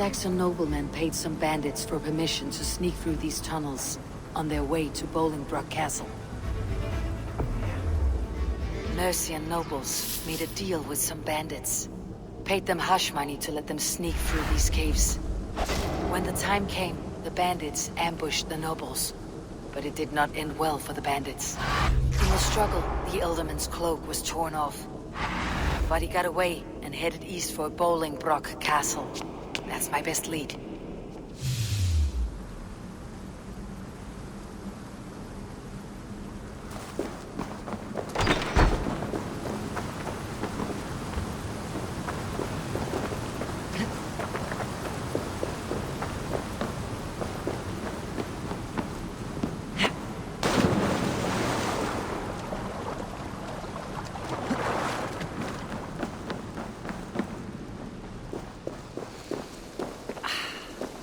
Saxon noblemen paid some bandits for permission to sneak through these tunnels on their way to Bolingbroke Castle. Mercian nobles made a deal with some bandits. Paid them hush money to let them sneak through these caves. When the time came, the bandits ambushed the nobles. But it did not end well for the bandits. In the struggle, the Elderman's cloak was torn off. But he got away and headed east for Bolingbroke Castle. That's my best lead.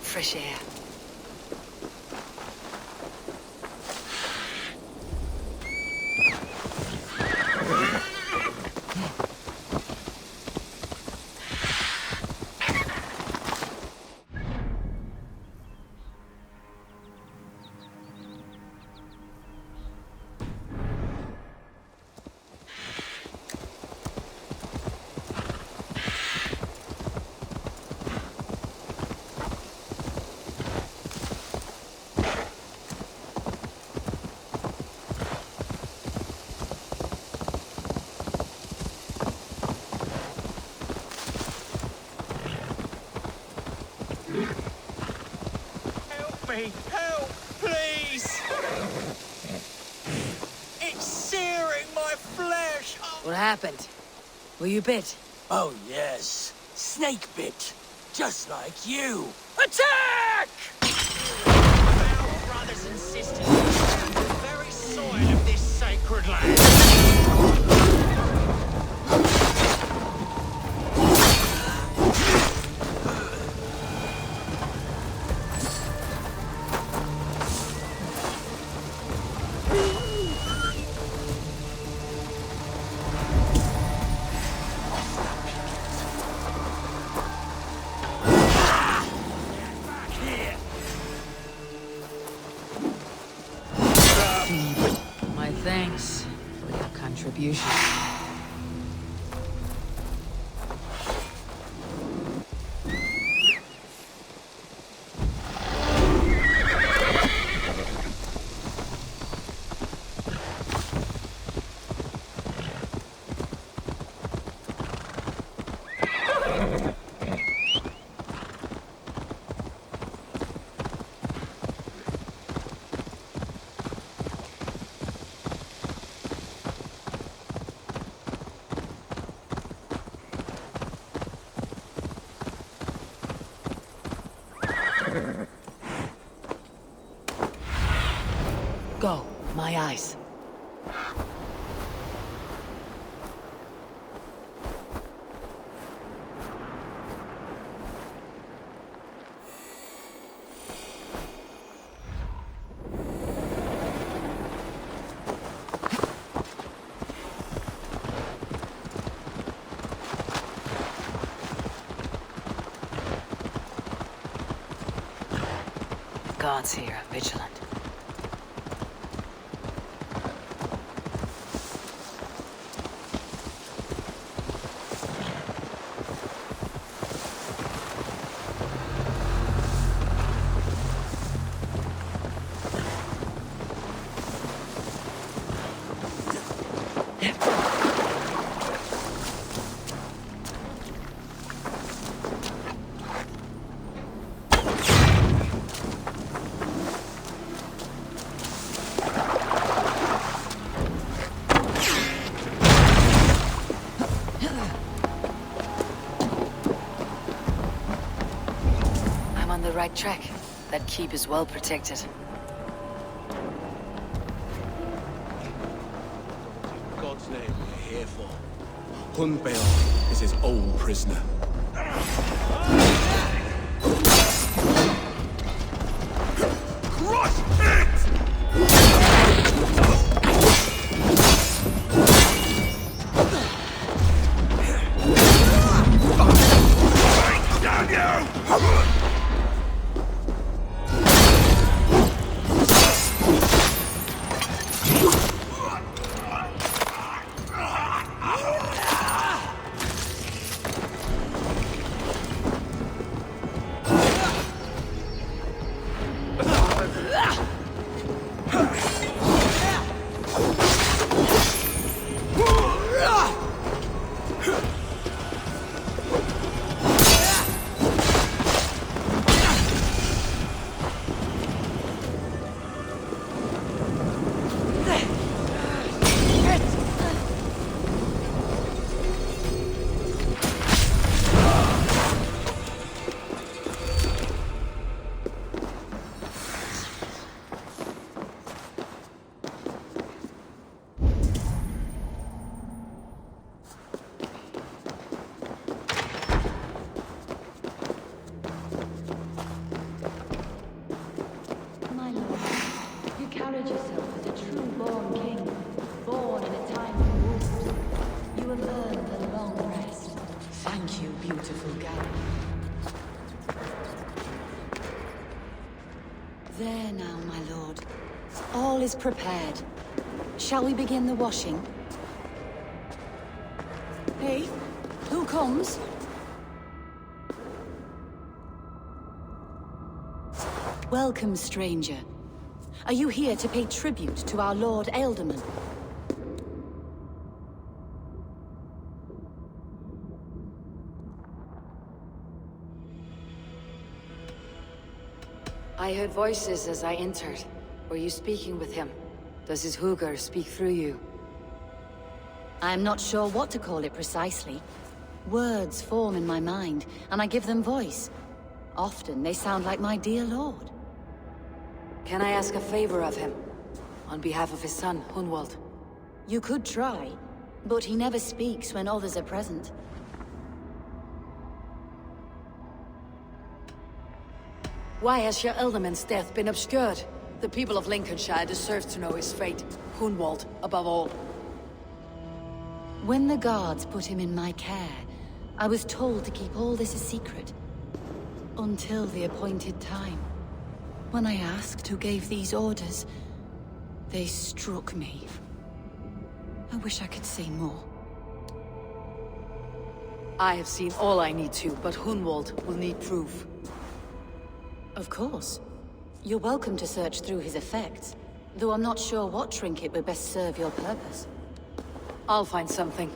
Fresh air. Help, please! It's searing my flesh! What happened? Were you bit? Oh, yes. Snake bit. Just like you. Attack! Our brothers and sisters, the very soil of this sacred land. My thanks for your contribution. Go, my eyes. Guards here are vigilant. On the right track. That keep is well protected. In God's name we're here for. Hunbeon is his own prisoner. Crush it! Damn you! carried yourself as a true-born king, born in a time of wolves. You have earned a long rest. Thank you, beautiful Gary. There now, my lord. All is prepared. Shall we begin the washing? Hey, who comes? Welcome, stranger. Are you here to pay tribute to our Lord Ealdorman? I heard voices as I entered. Were you speaking with him? Does his Hugr speak through you? I am not sure what to call it precisely. Words form in my mind, and I give them voice. Often they sound like my dear lord. Can I ask a favor of him? On behalf of his son, Hunwald? You could try, but he never speaks when others are present. Why has your Ealdorman's death been obscured? The people of Lincolnshire deserve to know his fate. Hunwald, above all. When the guards put him in my care, I was told to keep all this a secret. Until the appointed time. When I asked who gave these orders, they struck me. I wish I could say more. I have seen all I need to, but Hunwald will need proof. Of course. You're welcome to search through his effects, though I'm not sure what trinket would best serve your purpose. I'll find something.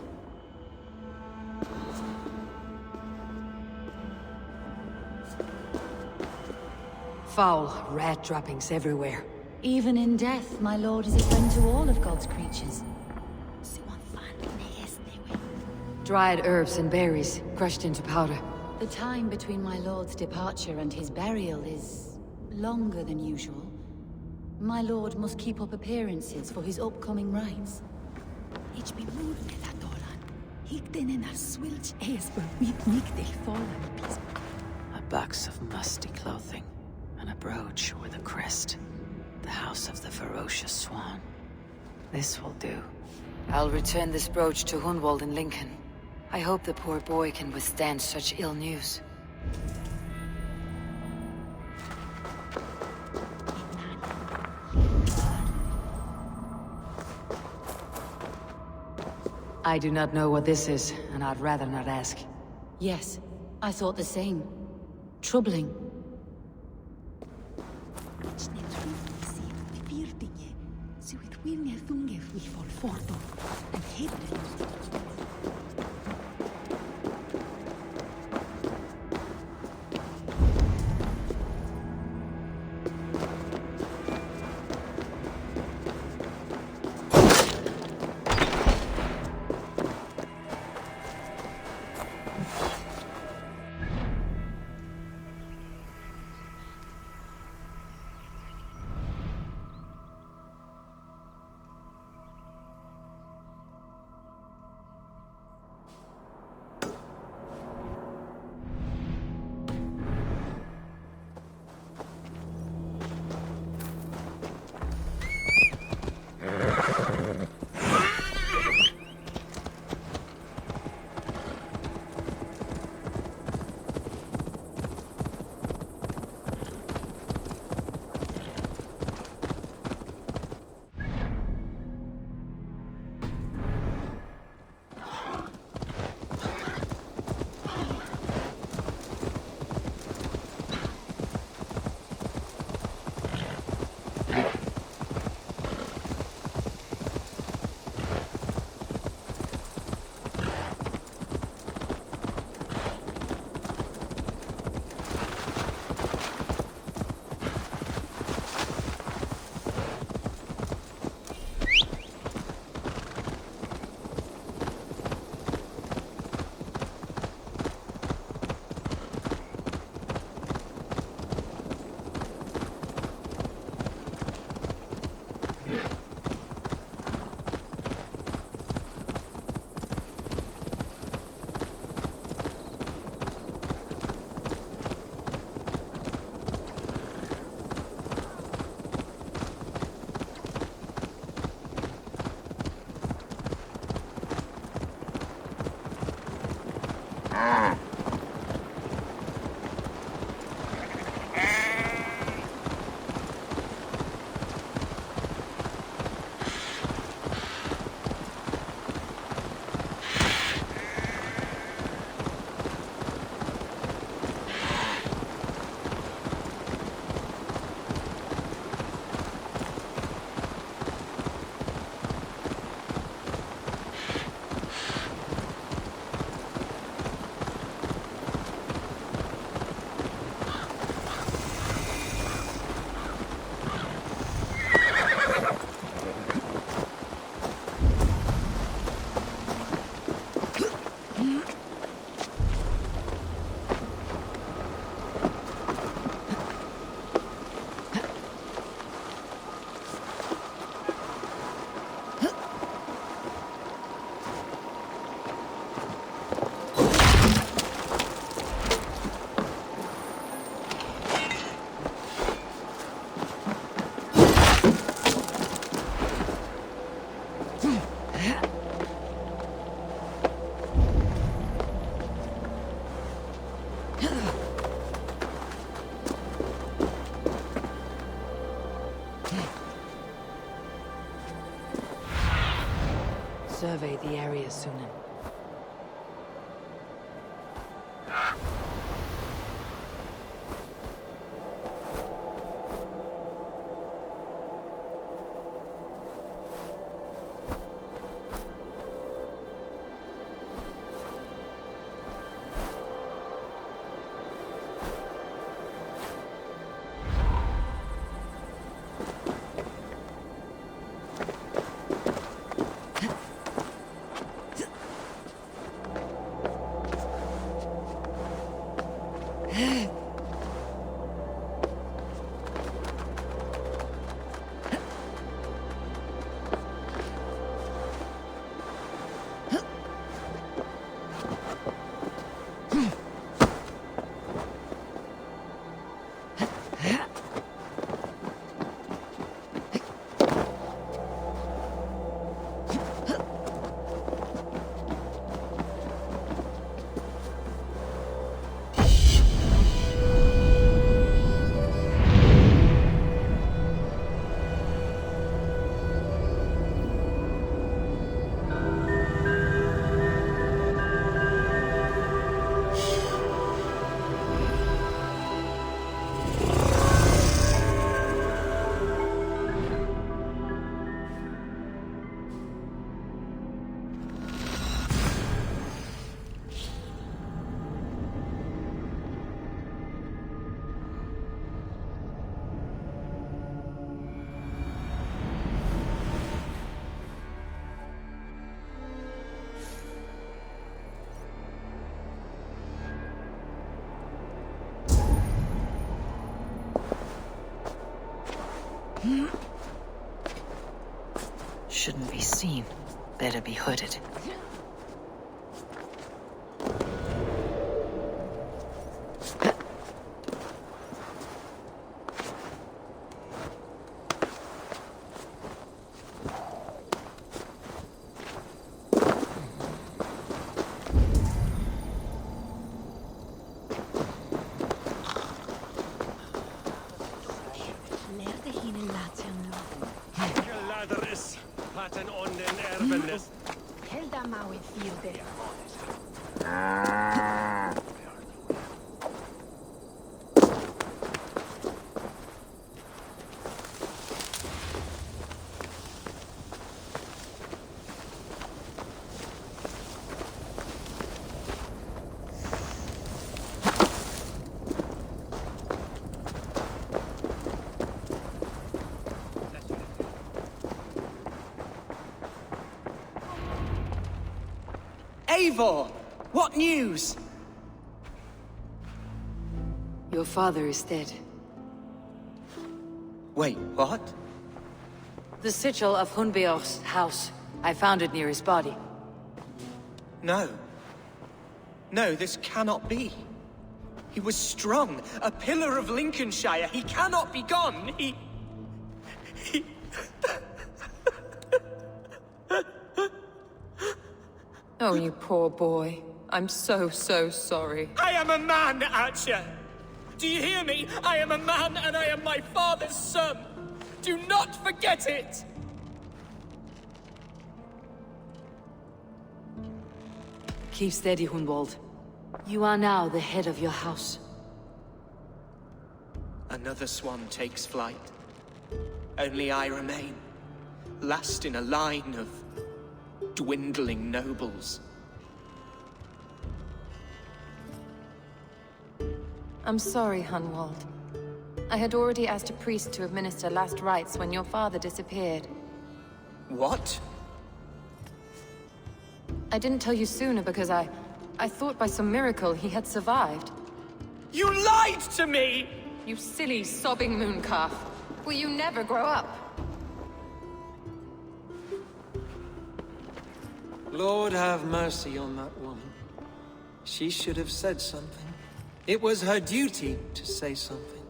Foul rat droppings everywhere. Even in death, my lord is a friend to all of God's creatures. Dried herbs and berries, crushed into powder. The time between my lord's departure and his burial is longer than usual. My lord must keep up appearances for his upcoming rites. A box of musty clothing, and a brooch with a crest. The House of the Ferocious Swan. This will do. I'll return this brooch to Hunwald in Lincoln. I hope the poor boy can withstand such ill news. I do not know what this is, and I'd rather not ask. Yes, I thought the same. Troubling. survey the area soon. Shouldn't be seen. Better be hooded. Paten on den erbendes. Helda mau vierde. Eivor! What news? Your father is dead. Wait, what? The sigil of Hunbeor's house. I found it near his body. No. No, this cannot be. He was strong, a pillar of Lincolnshire. He cannot be gone. He... Oh, you poor boy. I'm so sorry. I am a man, Archer! Do you hear me? I am a man and I am my father's son! Do not forget it! Keep steady, Hunwald. You are now the head of your house. Another swan takes flight. Only I remain. Last in a line of dwindling nobles. I'm sorry, Hunwald. I had already asked a priest to administer last rites when your father disappeared. What? I didn't tell you sooner because I thought by some miracle he had survived. You lied to me! You silly, sobbing mooncalf. Will you never grow up? Lord have mercy on that woman. She should have said something. It was her duty to say something.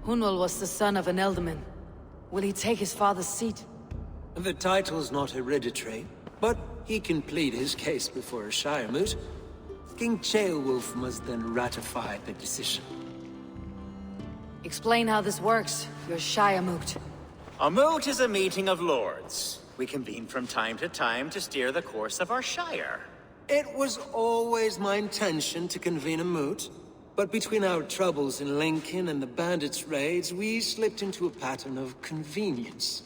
Hunwald was the son of an ealdorman. Will he take his father's seat? The title's not hereditary, but he can plead his case before a Shire moot. King Ceolwulf must then ratify the decision. Explain how this works, your Shire moot. A moot is a meeting of lords. We convene from time to time to steer the course of our Shire. It was always my intention to convene a moot, but between our troubles in Lincoln and the bandits' raids, we slipped into a pattern of convenience.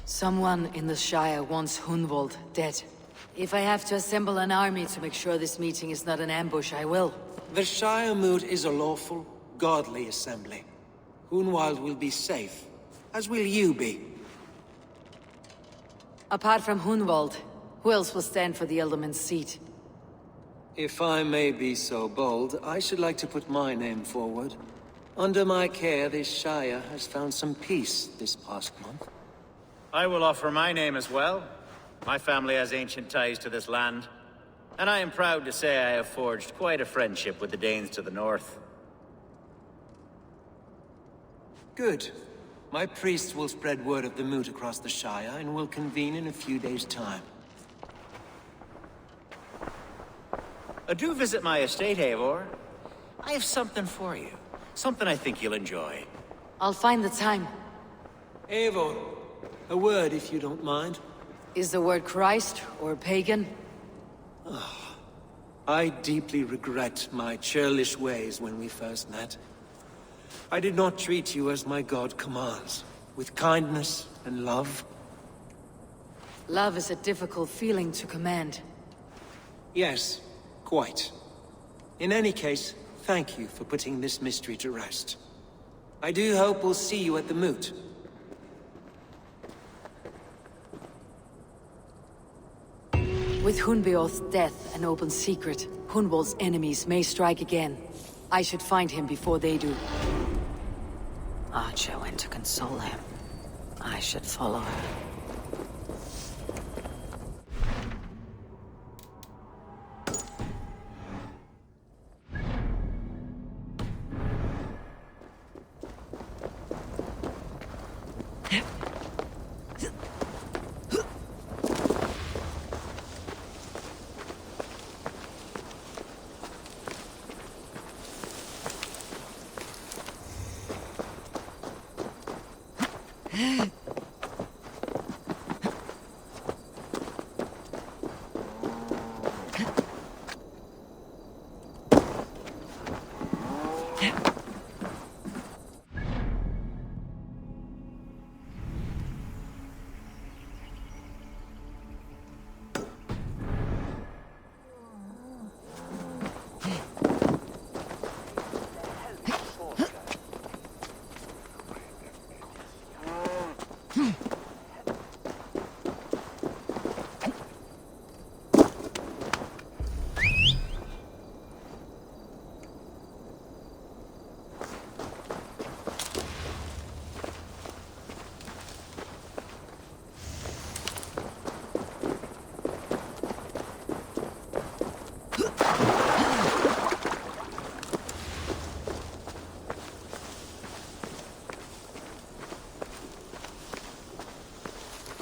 Someone in the Shire wants Hunwald dead. If I have to assemble an army to make sure this meeting is not an ambush, I will. The Shire moot is a lawful, godly assembly. Hunwald will be safe, as will you be. Apart from Hunwald, who else will stand for the Ealdorman's seat? If I may be so bold, I should like to put my name forward. Under my care, this Shire has found some peace this past month. I will offer my name as well. My family has ancient ties to this land, and I am proud to say I have forged quite a friendship with the Danes to the north. Good. My priests will spread word of the moot across the Shire, and will convene in a few days' time. Do visit my estate, Eivor. I have something for you. Something I think you'll enjoy. I'll find the time. Eivor, a word if you don't mind. Is the word Christ or pagan? I deeply regret my churlish ways when we first met. I did not treat you as my god commands, with kindness and love. Love is a difficult feeling to command. Yes, quite. In any case, thank you for putting this mystery to rest. I do hope we'll see you at the moot. With Hunbeorth's death an open secret, Hunwald's enemies may strike again. I should find him before they do. Archer went to console him. I should follow her.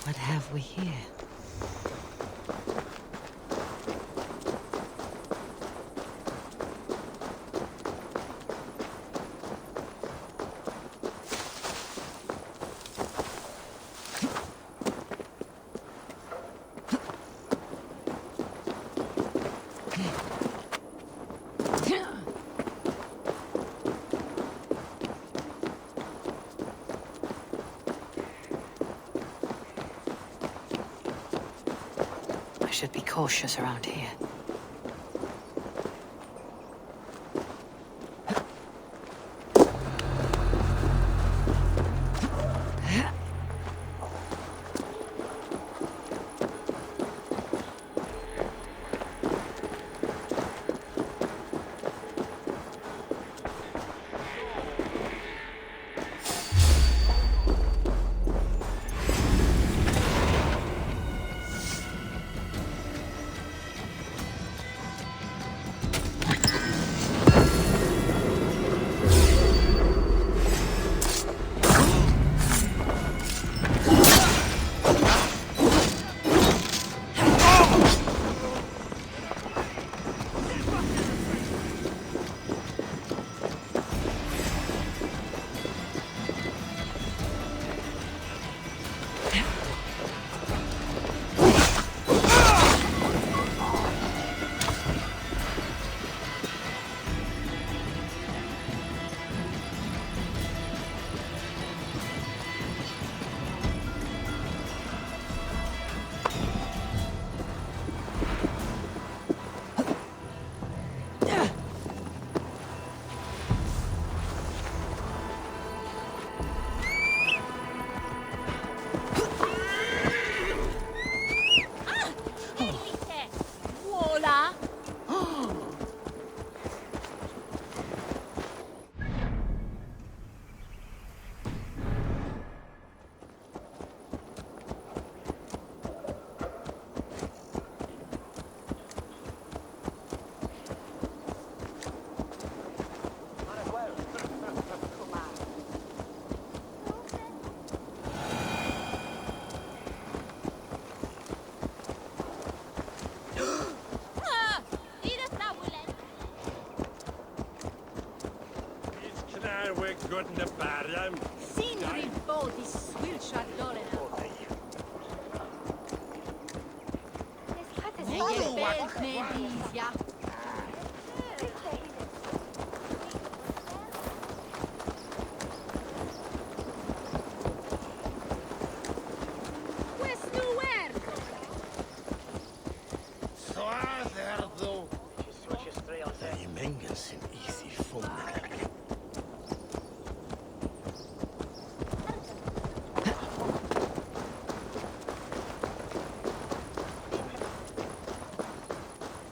What have we here? I should be cautious around here.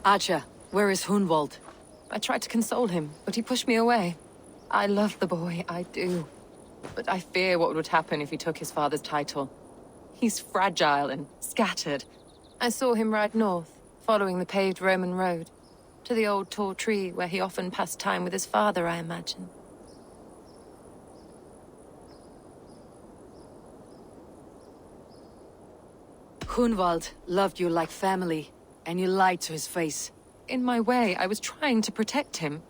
Archer, where is Hunwald? I tried to console him, but he pushed me away. I love the boy, I do. But I fear what would happen if he took his father's title. He's fragile and scattered. I saw him ride north, following the paved Roman road. To the old tall tree where he often passed time with his father, I imagine. Hunwald loved you like family, and you lied to his face. In my way, I was trying to protect him.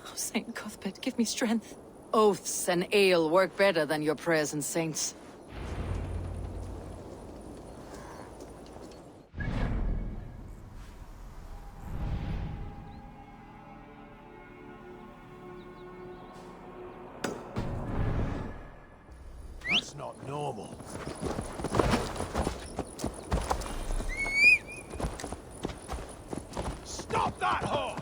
Oh, Saint Cuthbert, give me strength. Oaths and ale work better than your prayers and saints. That's not normal. Stop that whore!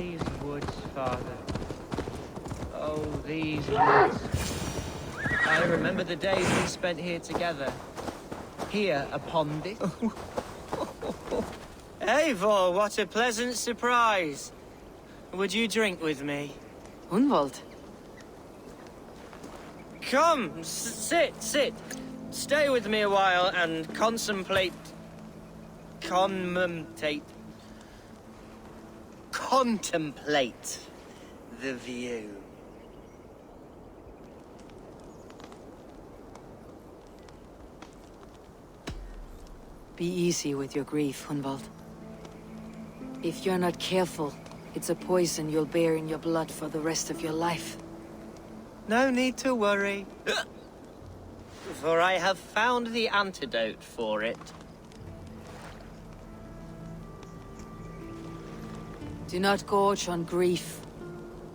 These woods, Father. Oh, these woods. I remember the days we spent here together. Here upon this. Eivor, what a pleasant surprise. Would you drink with me? Hunwald. Come, sit. Stay with me a while and contemplate the view. Be easy with your grief, Hunwald. If you're not careful, it's a poison you'll bear in your blood for the rest of your life. No need to worry. For I have found the antidote for it. Do not gorge on grief,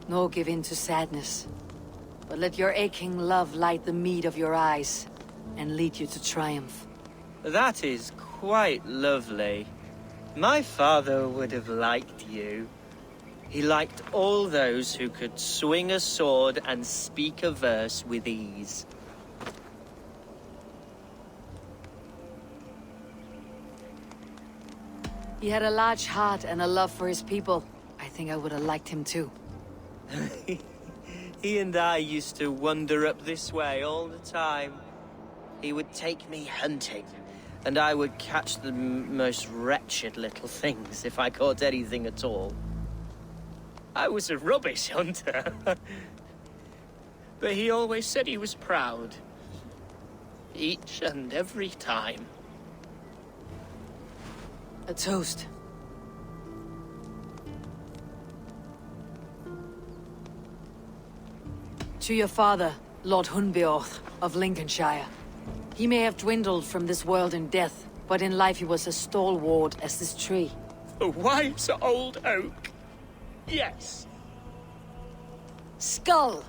nor give in to sadness. But let your aching love light the mead of your eyes, and lead you to triumph. That is quite lovely. My father would have liked you. He liked all those who could swing a sword and speak a verse with ease. He had a large heart and a love for his people. I think I would have liked him too. He and I used to wander up this way all the time. He would take me hunting, and I would catch the most wretched little things if I caught anything at all. I was a rubbish hunter. But he always said he was proud. Each and every time. A toast. To your father, Lord Hunbeorth of Lincolnshire. He may have dwindled from this world in death, but in life he was as stalwart as this tree. A wise old oak. Yes. Skull!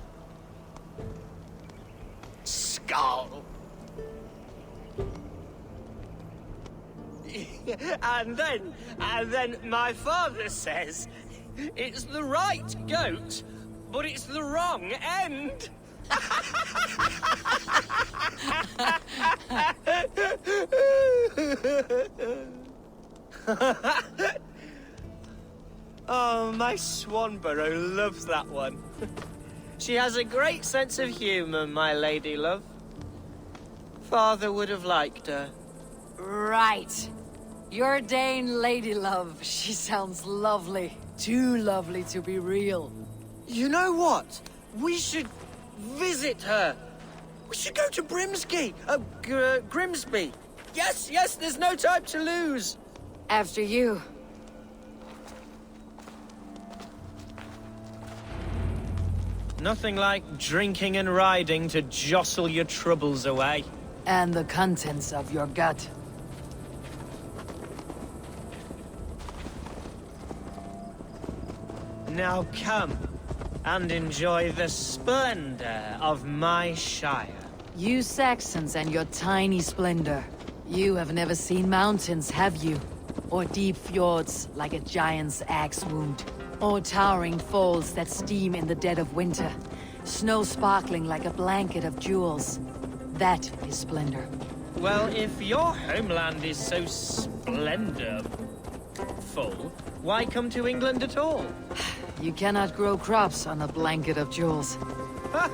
Skull. And then my father says, it's the right goat, but it's the wrong end. Oh, my Swanborough loves that one. She has a great sense of humor, my lady love. Father would have liked her. Right. Your Dane lady love. She sounds lovely. Too lovely to be real. You know what? We should visit her. We should go to Grimsby. Yes, there's no time to lose. After you. Nothing like drinking and riding to jostle your troubles away. And the contents of your gut. Now come and enjoy the splendor of my shire. You Saxons and your tiny splendor. You have never seen mountains, have you? Or deep fjords like a giant's axe wound. Or towering falls that steam in the dead of winter. Snow sparkling like a blanket of jewels. That is splendor. Well, if your homeland is so splendorful, why come to England at all? You cannot grow crops on a blanket of jewels. Ha!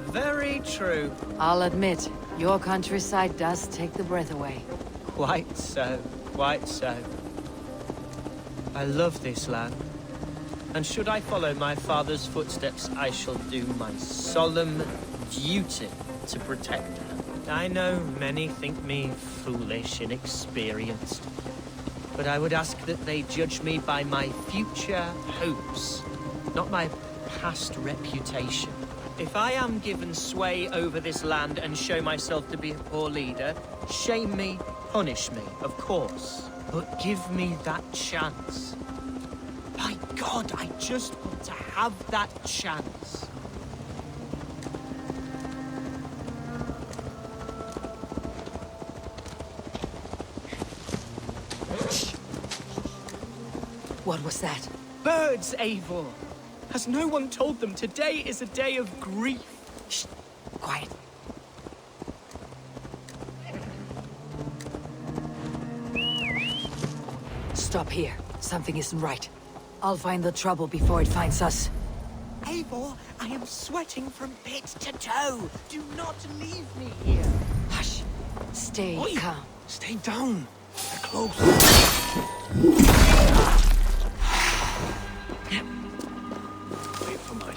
Very true. I'll admit, your countryside does take the breath away. Quite so, quite so. I love this land. And should I follow my father's footsteps, I shall do my solemn duty to protect her. I know many think me foolish, inexperienced. But I would ask that they judge me by my future hopes, not my past reputation. If I am given sway over this land and show myself to be a poor leader, shame me, punish me, of course. But give me that chance. My God, I just want to have that chance. What was that? birds, Eivor. Has no one told them today is a day of grief? Shh. Quiet. Stop here. Something isn't right. I'll find the trouble before it finds us. Eivor, I am sweating from pit to toe. Do not leave me here. Hush. Stay Oi! calm. Stay down. They're close. Wait for my...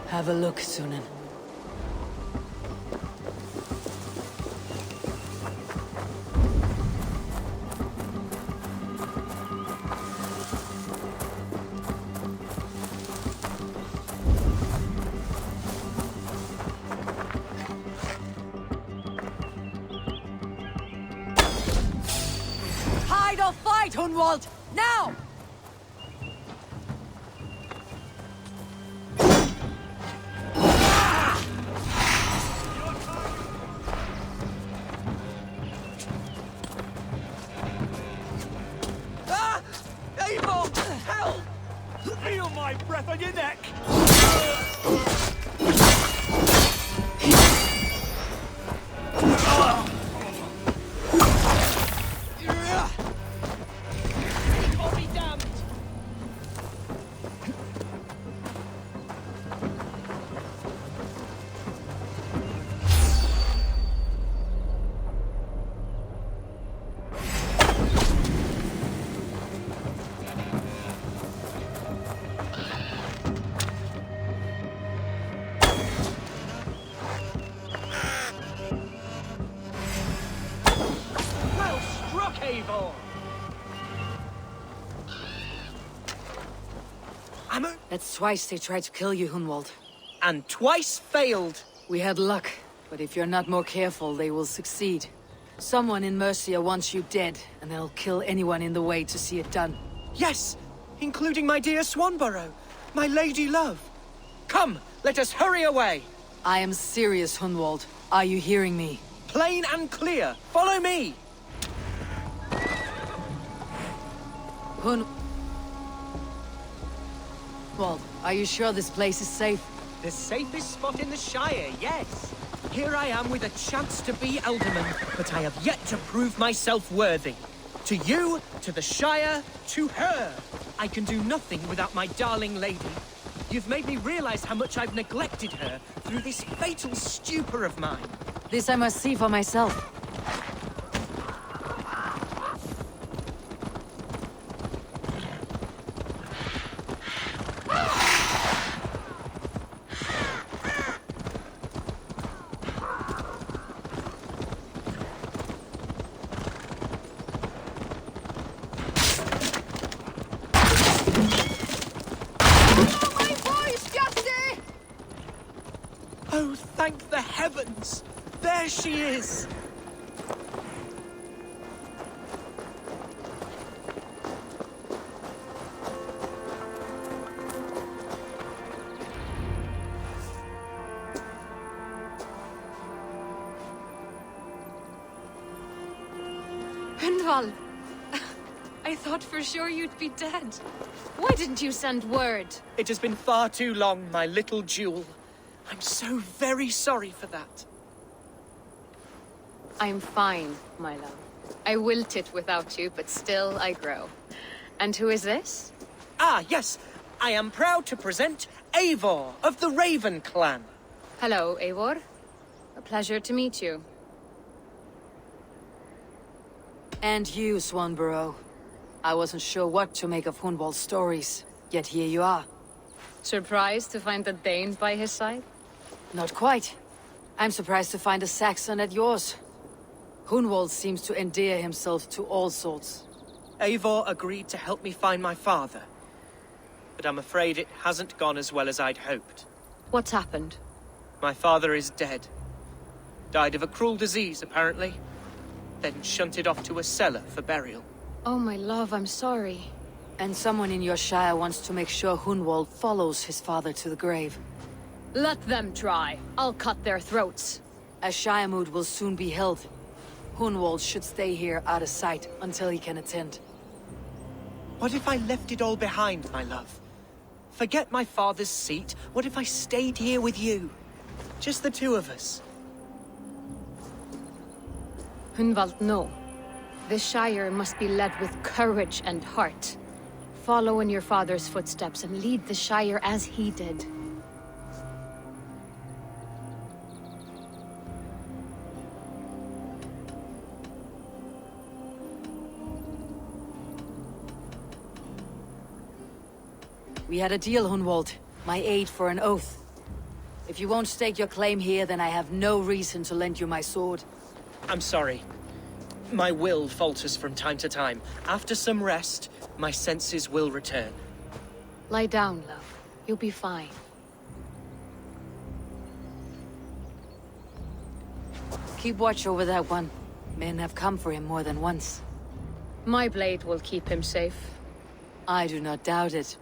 Have a look, Sunan. Hide or fight, Hunwald! Now! Eivor, help! Feel my breath on your neck. I'll be damned! Well struck, Eivor! That's twice they tried to kill you, Hunwald. And twice failed. We had luck, but if you're not more careful, they will succeed. Someone in Mercia wants you dead, and they'll kill anyone in the way to see it done. Yes, including my dear Swanborough, my lady love. Come, let us hurry away. I am serious, Hunwald. Are you hearing me? Plain and clear. Follow me. Hunwald, are you sure this place is safe? The safest spot in the Shire, yes. Here I am with a chance to be Elderman, but I have yet to prove myself worthy. To you, to the Shire, to her. I can do nothing without my darling lady. You've made me realize how much I've neglected her through this fatal stupor of mine. This I must see for myself. Oh, thank the heavens! There she is! Hundval! I thought for sure you'd be dead. Why didn't you send word? It has been far too long, my little jewel. I'm so very sorry for that. I'm fine, my love. I wilted without you, but still I grow. And who is this? Ah, yes. I am proud to present Eivor of the Raven clan. Hello, Eivor. A pleasure to meet you. And you, Swanborough. I wasn't sure what to make of Hunwald's stories, yet here you are. Surprised to find the Dane by his side? Not quite. I'm surprised to find a Saxon at yours. Hunwald seems to endear himself to all sorts. Eivor agreed to help me find my father. But I'm afraid it hasn't gone as well as I'd hoped. What's happened? My father is dead. Died of a cruel disease, apparently. Then shunted off to a cellar for burial. Oh, my love, I'm sorry. And someone in your shire wants to make sure Hunwald follows his father to the grave. Let them try. I'll cut their throats. A shire moot will soon be held. Hunwald should stay here out of sight until he can attend. What if I left it all behind, my love? Forget my father's seat. What if I stayed here with you? Just the two of us. Hunwald, no. This Shire must be led with courage and heart. Follow in your father's footsteps and lead the Shire as he did. We had a deal, Hunwald. My aid for an oath. If you won't stake your claim here, then I have no reason to lend you my sword. I'm sorry. My will falters from time to time. After some rest, my senses will return. Lie down, love. You'll be fine. Keep watch over that one. Men have come for him more than once. My blade will keep him safe. I do not doubt it.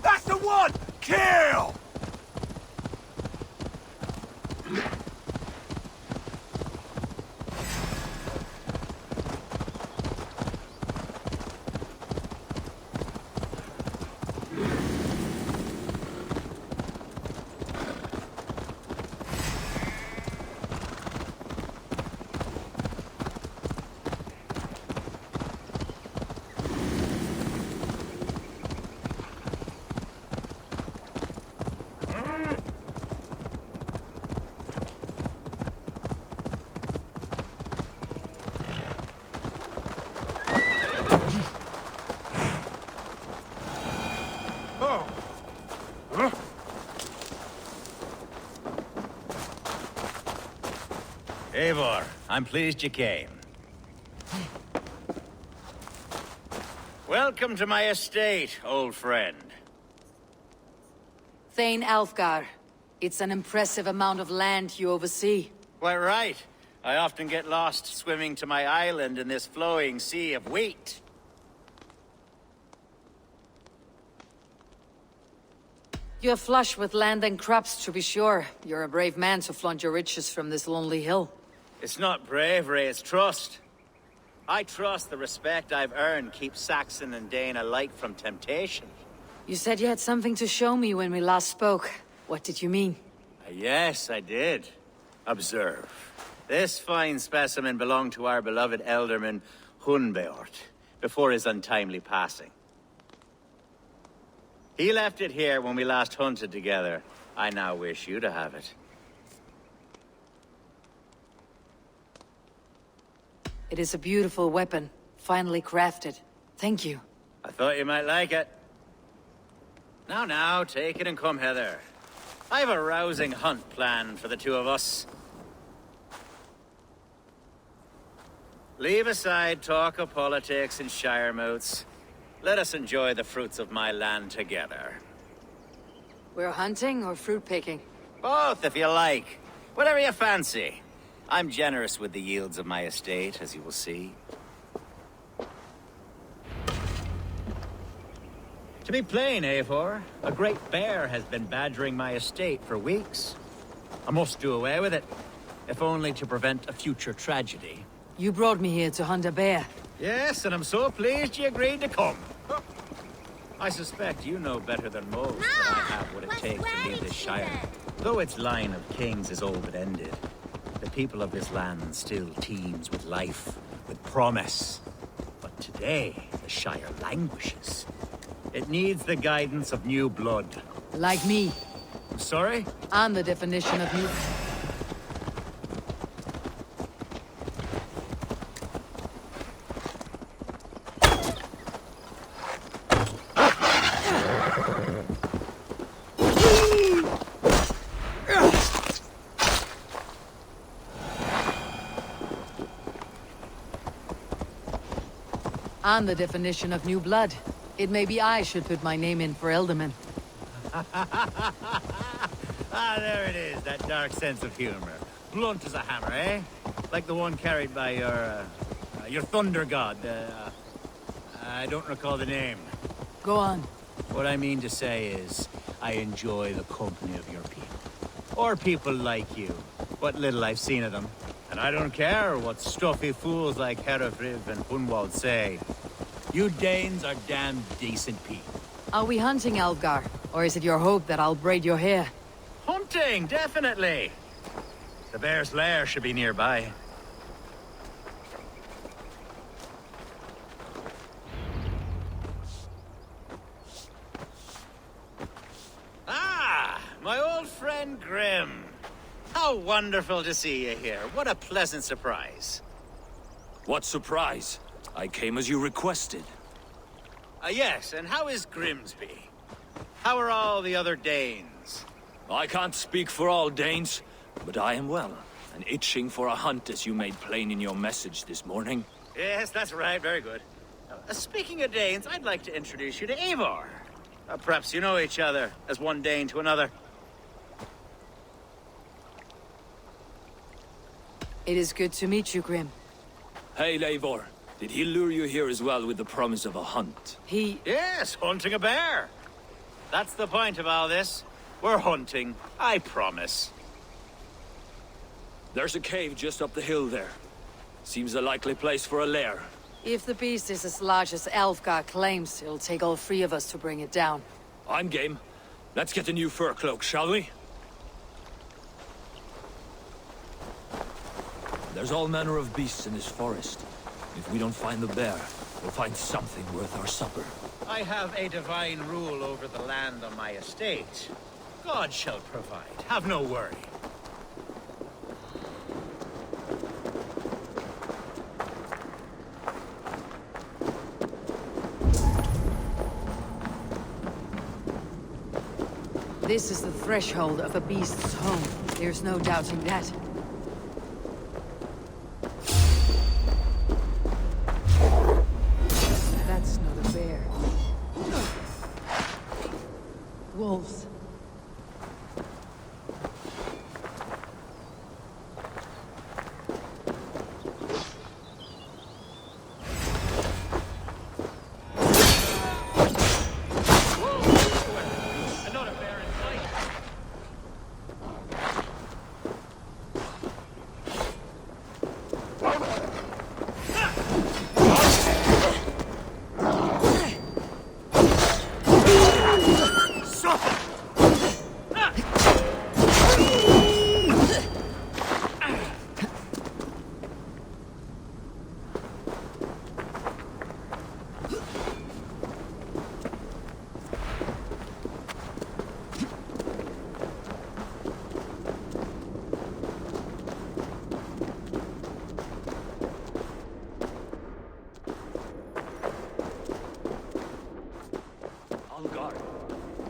That's the one! Kill! Eivor, I'm pleased you came. Welcome to my estate, old friend. Thane Alfgar. It's an impressive amount of land you oversee. Quite right. I often get lost swimming to my island in this flowing sea of wheat. You're flush with land and crops, to be sure. You're a brave man to flaunt your riches from this lonely hill. It's not bravery, it's trust. I trust the respect I've earned keeps Saxon and Dane alike from temptation. You said you had something to show me when we last spoke. What did you mean? Yes, I did. Observe. This fine specimen belonged to our beloved elderman, Hunbeort, before his untimely passing. He left it here when we last hunted together. I now wish you to have it. It is a beautiful weapon, finely crafted. Thank you. I thought you might like it. Now, take it and come hither. I've a rousing hunt planned for the two of us. Leave aside talk of politics and shire moots. Let us enjoy the fruits of my land together. We're hunting or fruit picking? Both, if you like. Whatever you fancy. I'm generous with the yields of my estate, as you will see. To be plain, Eivor, a great bear has been badgering my estate for weeks. I must do away with it, if only to prevent a future tragedy. You brought me here to hunt a bear. Yes, and I'm so pleased you agreed to come. I suspect you know better than most that I have what it takes to lead this shire. Though its line of kings is old and ended, the people of this land still teems with life, with promise. But today, the shire languishes. It needs the guidance of new blood. Like me. Sorry? I'm the definition of new... I'm the definition of new blood. It may be I should put my name in for Elderman. There it is, that dark sense of humor. Blunt as a hammer, eh? Like the one carried by your thunder god. I don't recall the name. Go on. What I mean to say is, I enjoy the company of your people. Or people like you. What little I've seen of them. And I don't care what stuffy fools like Herefriv and Hunwald say. You Danes are damn decent people. Are we hunting Alfgar? Or is it your hope that I'll braid your hair? Hunting, definitely. The bear's lair should be nearby. Ah, my old friend Grim. How wonderful to see you here. What a pleasant surprise. What surprise? I came as you requested. Yes, and how is Grimsby? How are all the other Danes? I can't speak for all Danes, but I am well, and itching for a hunt as you made plain in your message this morning. Yes, that's right. Very good. Speaking of Danes, I'd like to introduce you to Eivor. Perhaps you know each other, as one Dane to another. It is good to meet you, Grim. Hey, Eivor. Did he lure you here as well with the promise of a hunt? Yes, hunting a bear. That's the point of all this. We're hunting, I promise. There's a cave just up the hill there. Seems a likely place for a lair. If the beast is as large as Alfgar claims, it'll take all three of us to bring it down. I'm game. Let's get a new fur cloak, shall we? There's all manner of beasts in this forest. If we don't find the bear, we'll find something worth our supper. I have a divine rule over the land on my estate. God shall provide. Have no worry. This is the threshold of a beast's home. There's no doubting that. That's not a bear. Wolves.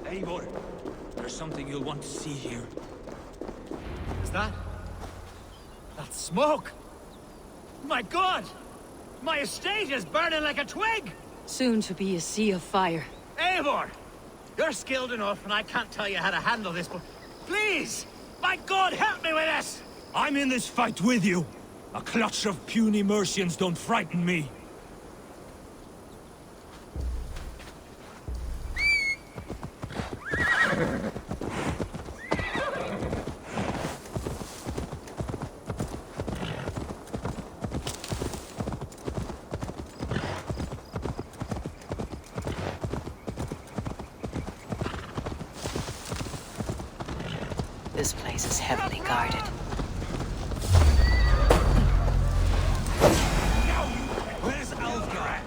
Eivor, there's something you'll want to see here. Is that? That's smoke! My God! My estate is burning like a twig! Soon to be a sea of fire. Eivor! You're skilled enough, and I can't tell you how to handle this, but please! My God, help me with this! I'm in this fight with you! A clutch of puny Mercians don't frighten me! This place is heavily guarded. Where's Alfgar?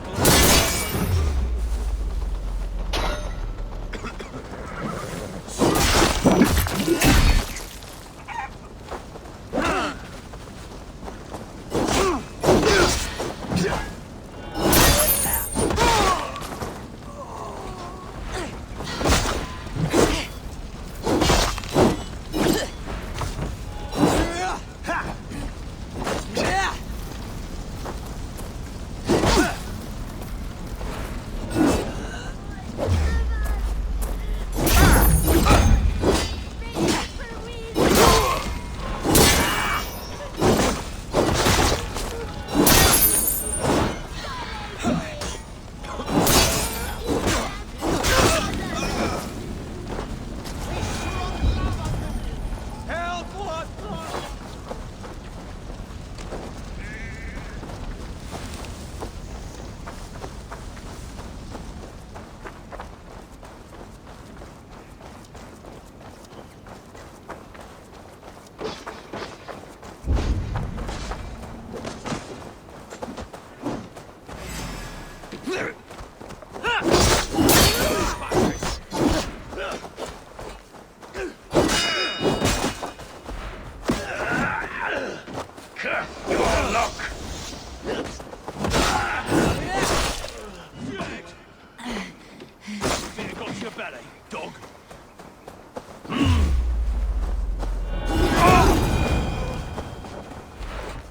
better, dog.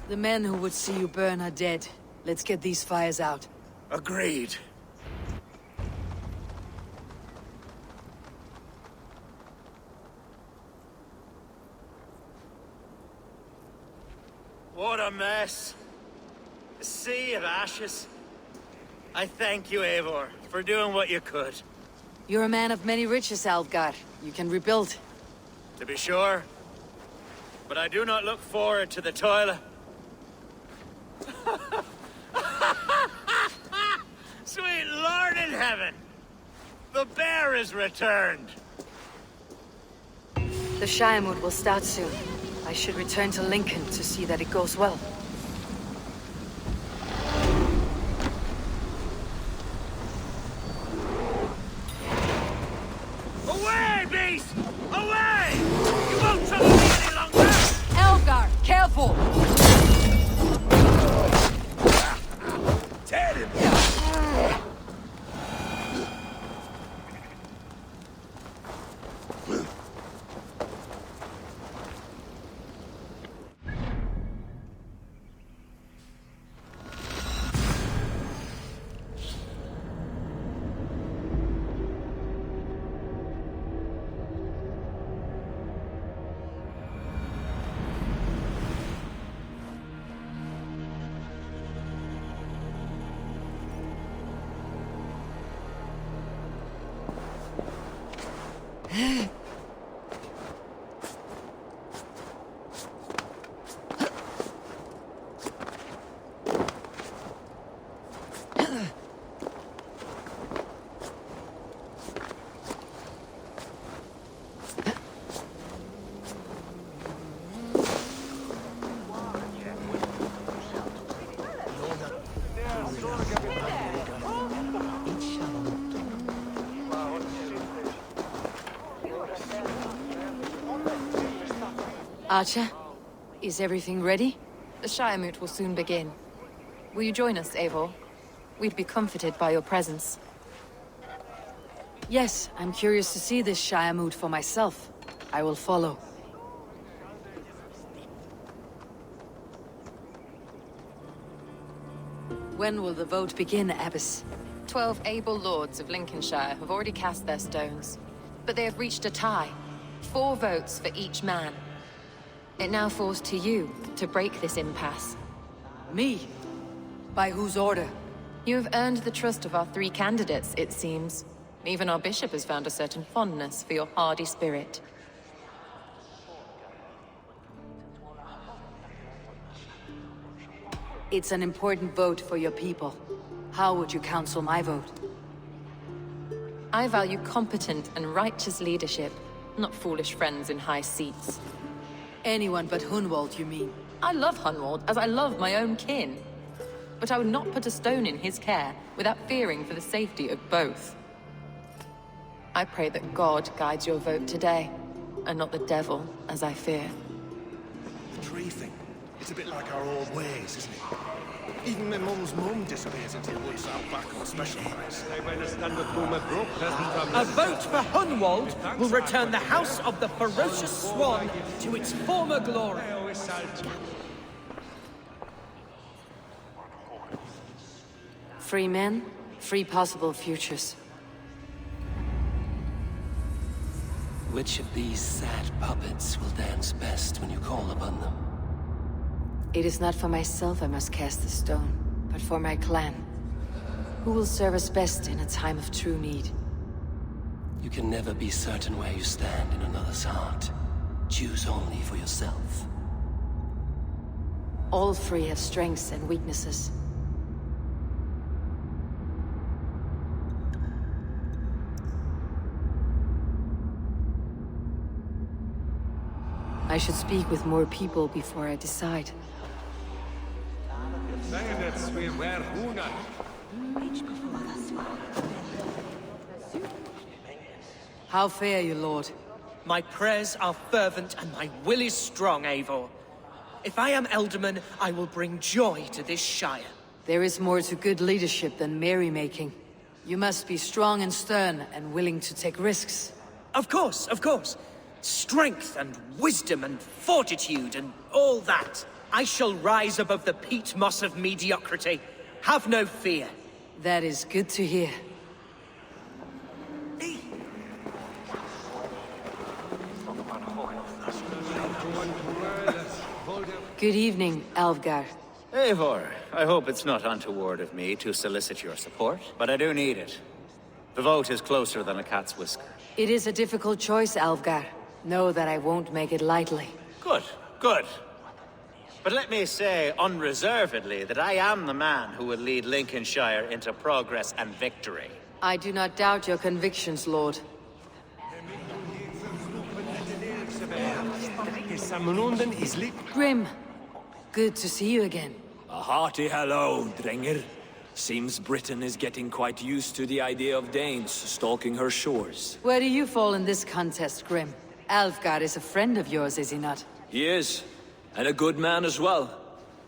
The men who would see you burn are dead. Let's get these fires out. Agreed. What a mess. A sea of ashes. I thank you, Eivor, for doing what you could. You're a man of many riches, Algar. You can rebuild. To be sure. But I do not look forward to the toil. Sweet Lord in heaven! The bear is returned! The Shiremood will start soon. I should return to Lincoln to see that it goes well. Away, beast! Away! You won't trouble me any longer! Elgar, careful! Tear him! Archer, is everything ready? The Shiremoot will soon begin. Will you join us, Eivor? We'd be comforted by your presence. Yes, I'm curious to see this Shiremoot for myself. I will follow. When will the vote begin, Abbess? 12 able lords of Lincolnshire have already cast their stones, but they have reached a tie. 4 votes for each man. It now falls to you to break this impasse. Me? By whose order? You have earned the trust of our 3 candidates, it seems. Even our bishop has found a certain fondness for your hardy spirit. It's an important vote for your people. How would you counsel my vote? I value competent and righteous leadership, not foolish friends in high seats. Anyone but Hunwald, you mean? I love Hunwald as I love my own kin. But I would not put a stone in his care without fearing for the safety of both. I pray that God guides your vote today, and not the devil, as I fear. The tree thing. It's a bit like our old ways, isn't it? Even my mum's mum disappears into the woods out back on special nights. A vote for Hunwald will return the House of the Ferocious Swan to its former glory. Free men, free possible futures. Which of these sad puppets will dance best when you call upon them? It is not for myself I must cast the stone, but for my clan. Who will serve us best in a time of true need? You can never be certain where you stand in another's heart. Choose only for yourself. All 3 have strengths and weaknesses. I should speak with more people before I decide. How fare you, Lord? My prayers are fervent and my will is strong, Eivor. If I am Elderman, I will bring joy to this Shire. There is more to good leadership than merrymaking. You must be strong and stern and willing to take risks. Of course, of course. Strength and wisdom and fortitude and all that. I shall rise above the peat moss of mediocrity. Have no fear. That is good to hear. Good evening, Alvgar. Eivor, I hope it's not untoward of me to solicit your support, but I do need it. The vote is closer than a cat's whisker. It is a difficult choice, Alvgar. Know that I won't make it lightly. Good, good. But let me say unreservedly that I am the man who will lead Lincolnshire into progress and victory. I do not doubt your convictions, Lord. Grim, good to see you again. A hearty hello, Drenger. Seems Britain is getting quite used to the idea of Danes stalking her shores. Where do you fall in this contest, Grim? Alfgar is a friend of yours, is he not? He is, and a good man as well.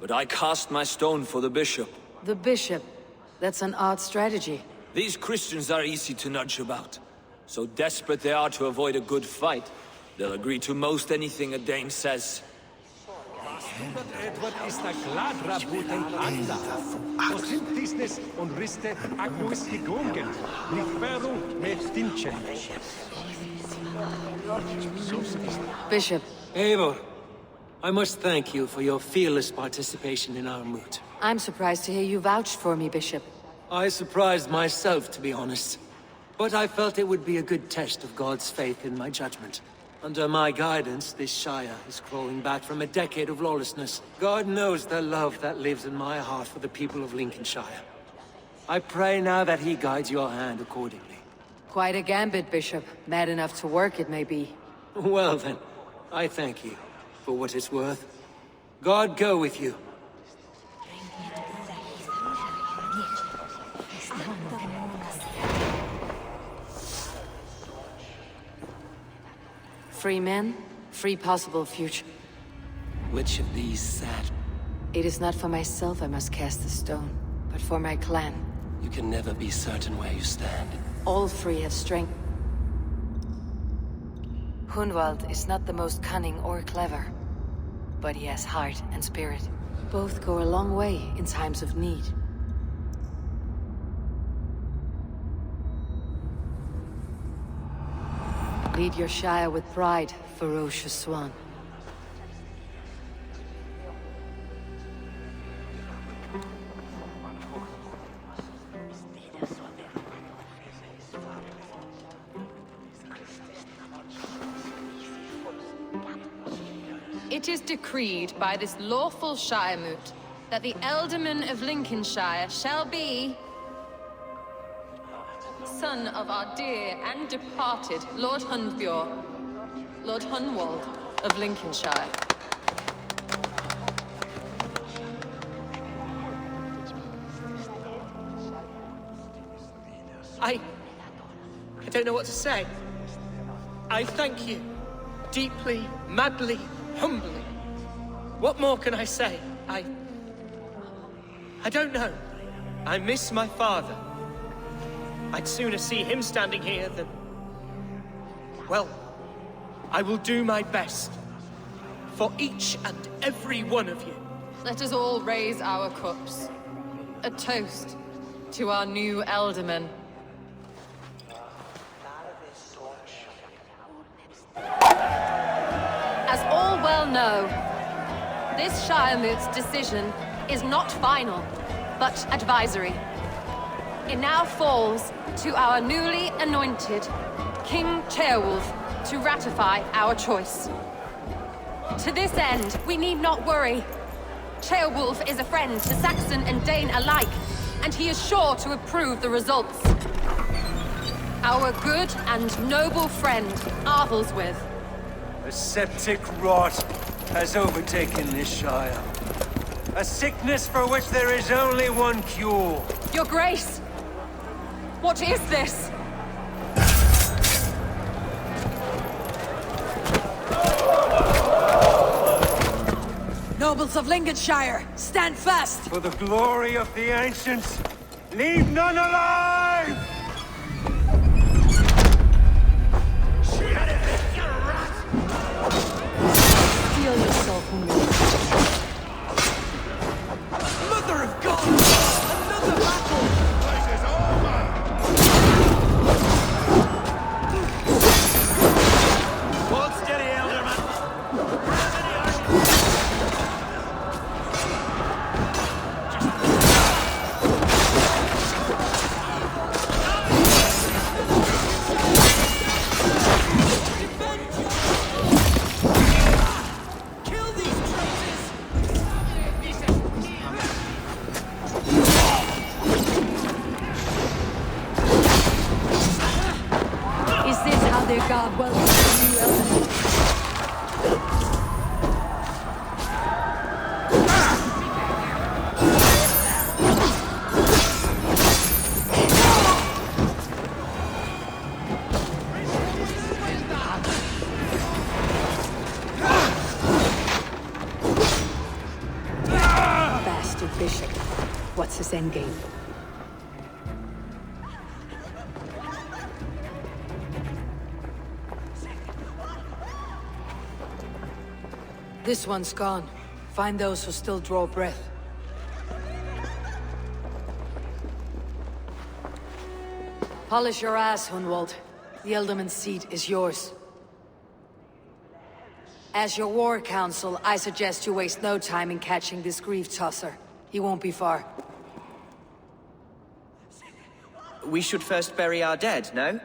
But I cast my stone for the bishop. The bishop? That's an odd strategy. These Christians are easy to nudge about. So desperate they are to avoid a good fight, they'll agree to most anything a Dane says. Bishop. Eivor, I must thank you for your fearless participation in our moot. I'm surprised to hear you vouched for me, Bishop. I surprised myself, to be honest. But I felt it would be a good test of God's faith in my judgment. Under my guidance, this Shire is crawling back from a decade of lawlessness. God knows the love that lives in my heart for the people of Lincolnshire. I pray now that he guides your hand accordingly. Quite a gambit, Bishop. Mad enough to work, it may be. Well then, I thank you for what it's worth. God go with you. Free men, free possible future. Which of these sad? It is not for myself I must cast the stone, but for my clan. You can never be certain where you stand. All three have strength. Hunwald is not the most cunning or clever, but he has heart and spirit. Both go a long way in times of need. Lead your Shire with pride, ferocious swan. It is decreed by this lawful Shire moot that the Ealdorman of Lincolnshire shall be son of our dear and departed Lord Hunbjorn, Lord Hunwald of Lincolnshire. I don't know what to say. I thank you. Deeply, madly, humbly. What more can I say? I don't know. I miss my father. I'd sooner see him standing here than... Well, I will do my best. For each and every one of you. Let us all raise our cups. A toast to our new Ealdorman. As all well know, this Shire moot's decision is not final, but advisory. It now falls to our newly anointed King Ceolwulf to ratify our choice. To this end, we need not worry. Ceolwulf is a friend to Saxon and Dane alike, and he is sure to approve the results. Our good and noble friend, Arthelswith. A septic rot has overtaken this Shire. A sickness for which there is only one cure. Your Grace! What is this? Nobles of Lincolnshire, stand fast! For the glory of the ancients, leave none alive! their god welcomes you, Elden. Bastard bishop. What's his endgame? This one's gone. Find those who still draw breath. Polish your ass, Hunwald. The Ealdorman's seat is yours. As your war council, I suggest you waste no time in catching this grief tosser. He won't be far. We should first bury our dead, no?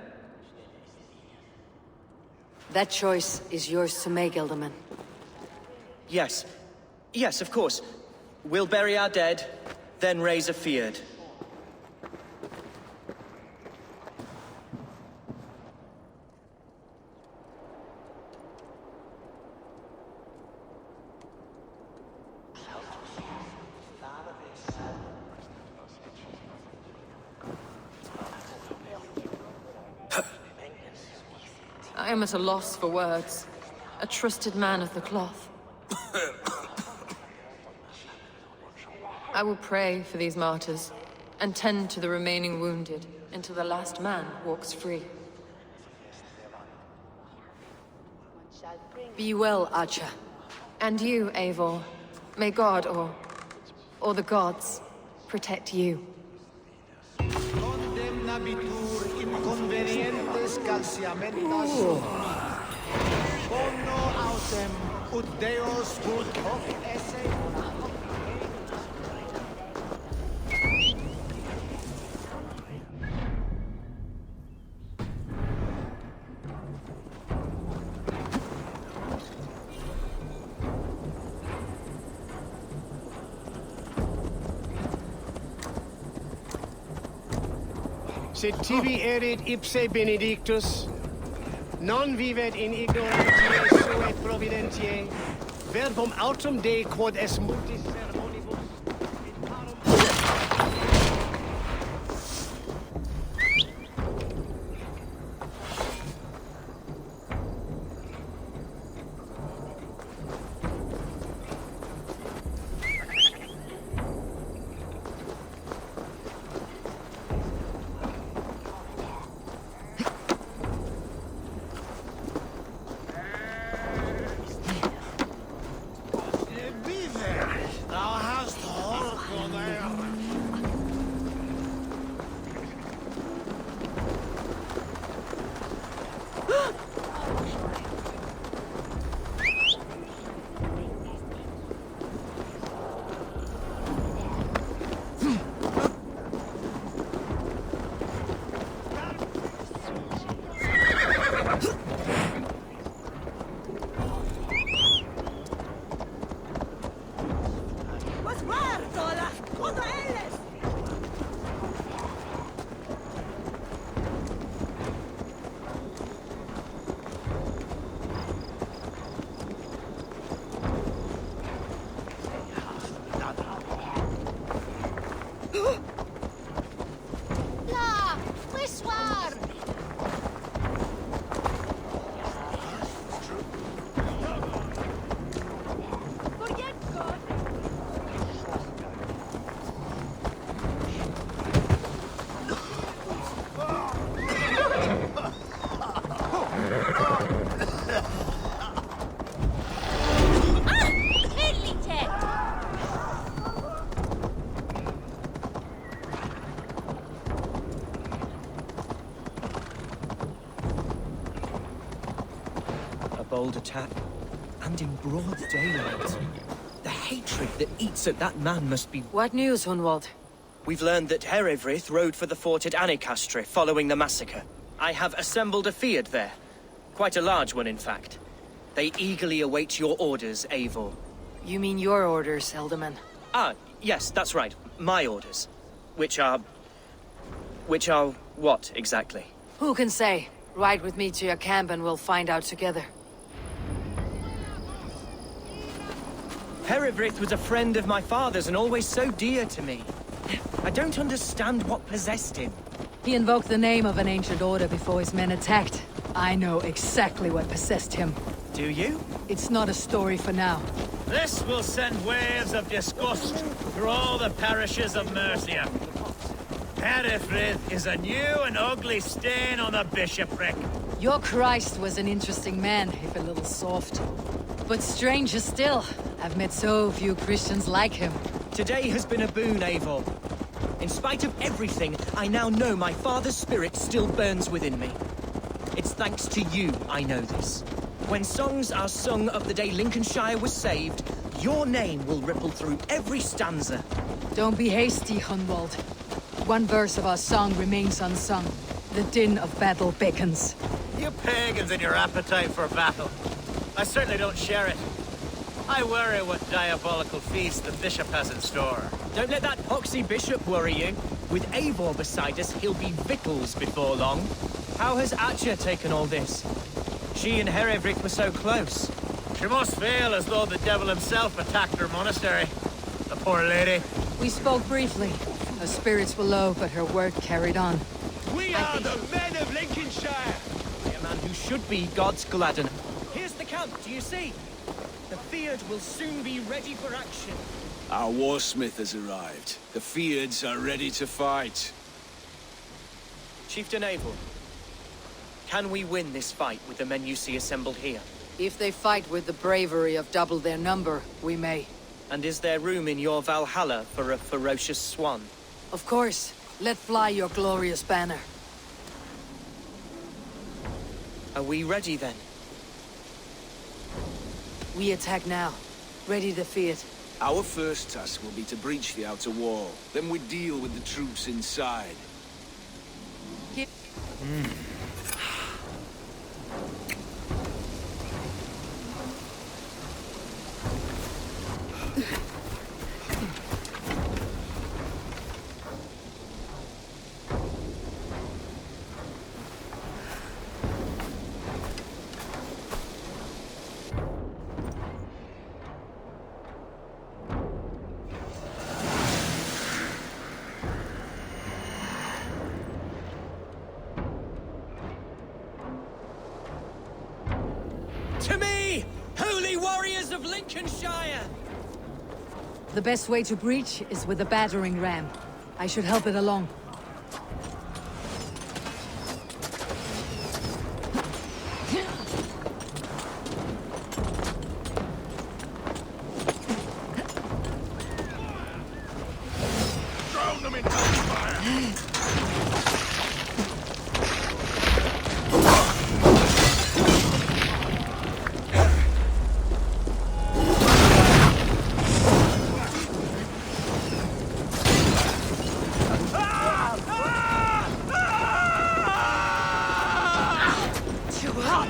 That choice is yours to make, Ealdorman. Yes. Yes, of course. We'll bury our dead, then raise a feared. I am at a loss for words. A trusted man of the cloth. I will pray for these martyrs, and tend to the remaining wounded, until the last man walks free. Be well, Archer. And you, Eivor. May God, or the gods, protect you. Condemnabitur inconvenientes calciamentas. Bono autem ut Deus ut hoc esse. Sed tibi erit ipse benedictus, non vivet in ignorantiae suae providentiae, verbum autum Dei quod es multis sermonibus, et parum... Bold attack, and in broad daylight. The hatred that eats at that man must be... What news, Hunwald? We've learned that Herewrith rode for the fort at Annikastre following the massacre. I have assembled a feard there. Quite a large one, in fact. They eagerly await your orders, Eivor. You mean your orders, Ealdorman? Ah, yes, that's right. My orders. Which are what, exactly? Who can say? Ride with me to your camp and we'll find out together. Herewrith was a friend of my father's and always so dear to me. I don't understand what possessed him. He invoked the name of an ancient order before his men attacked. I know exactly what possessed him. Do you? It's not a story for now. This will send waves of disgust through all the parishes of Mercia. Herefrith is a new and ugly stain on the bishopric. Your Christ was an interesting man, if a little soft. But stranger still, I've met so few Christians like him. Today has been a boon, Eivor. In spite of everything, I now know my father's spirit still burns within me. It's thanks to you I know this. When songs are sung of the day Lincolnshire was saved, your name will ripple through every stanza. Don't be hasty, Hunwald. One verse of our song remains unsung. The din of battle beckons. You pagans and your appetite for battle. I certainly don't share it. I worry what diabolical feast the bishop has in store. Don't let that poxy bishop worry you. With Eivor beside us, he'll be victuals before long. How has Atcha taken all this? She and Herewrith were so close. She must feel as though the devil himself attacked her monastery. The poor lady. We spoke briefly. Her spirits were low, but her work carried on. We are the men of Lincolnshire! A man who should be God's gladden. Here's the camp, do you see? The Fyrd will soon be ready for action. Our warsmith has arrived. The Fyrds are ready to fight. Chieftain Eivor, can we win this fight with the men you see assembled here? If they fight with the bravery of double their number, we may. And is there room in your Valhalla for a ferocious swan? Of course. Let fly your glorious banner. Are we ready then? We attack now. Ready to defeat. Our first task will be to breach the outer wall. Then we deal with the troops inside. To me, holy warriors of Lincolnshire! The best way to breach is with a battering ram. I should help it along. Drown them in fire! Too hot!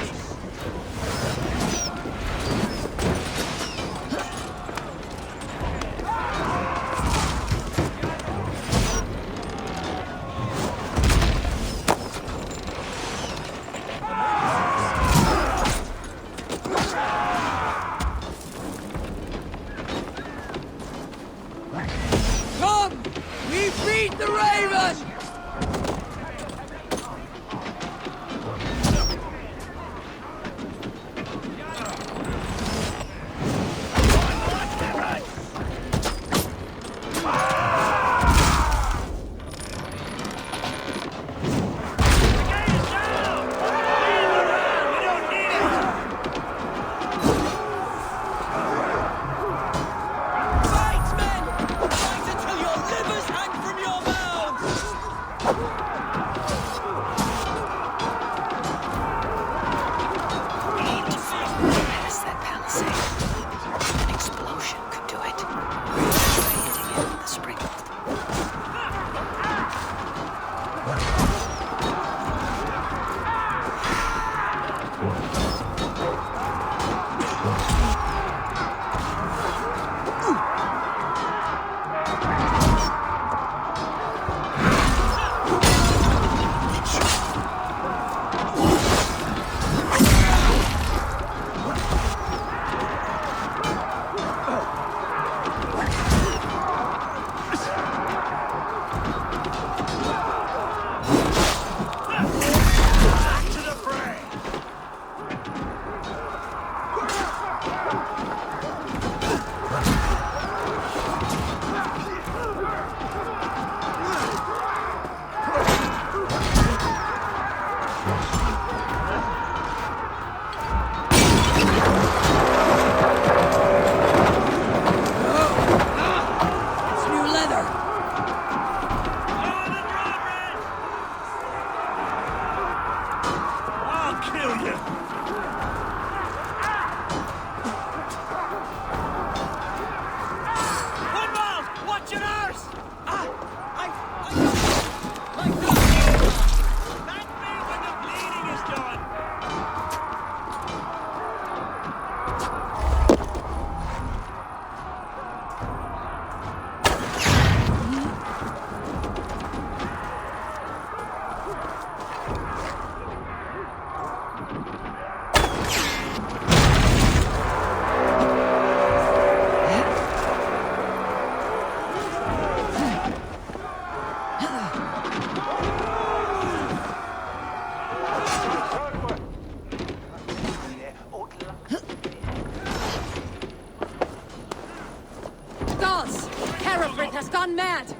Gods! Hereford has gone mad!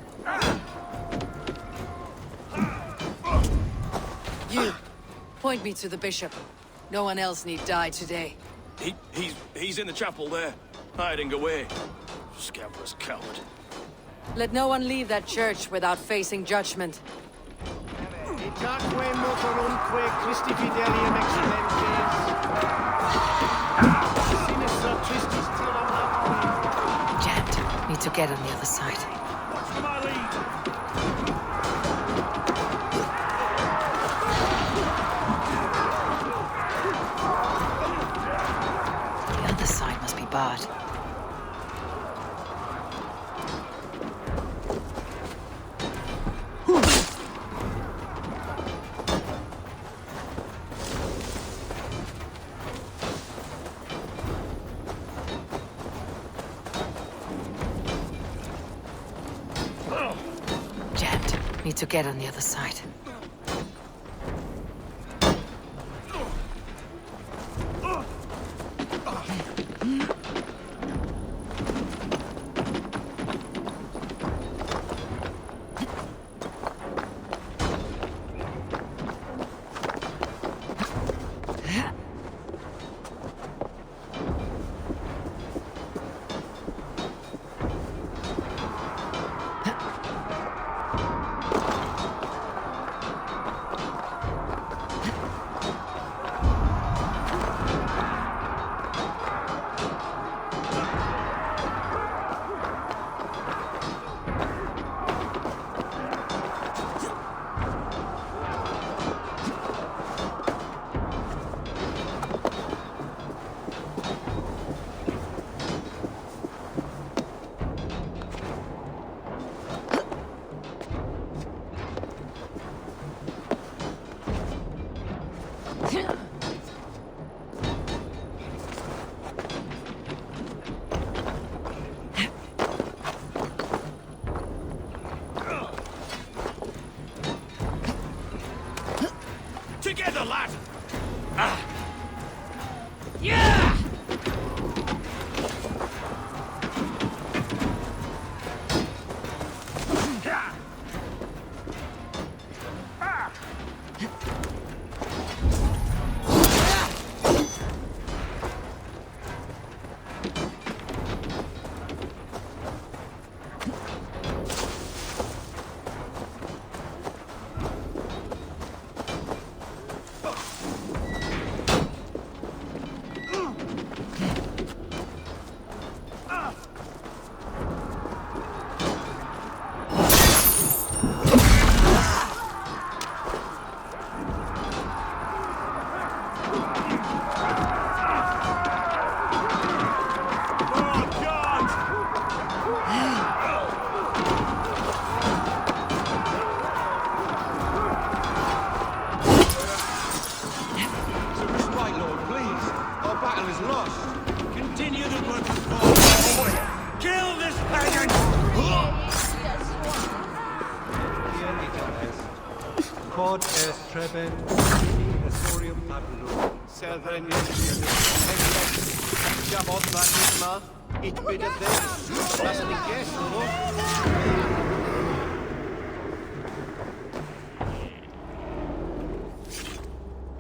You, point me to the bishop. No one else need die today. He's in the chapel there, hiding away. Scabrous coward. Let no one leave that church without facing judgment. Jammed. Need to get on the other side. Watch my lead. The other side must be barred. Jammed. Need to get on the other side. Together, lad! Yeah! Quod est trebet esorium tabulum. Serven Jabot Vanisma, it biddeth this. That's the guess,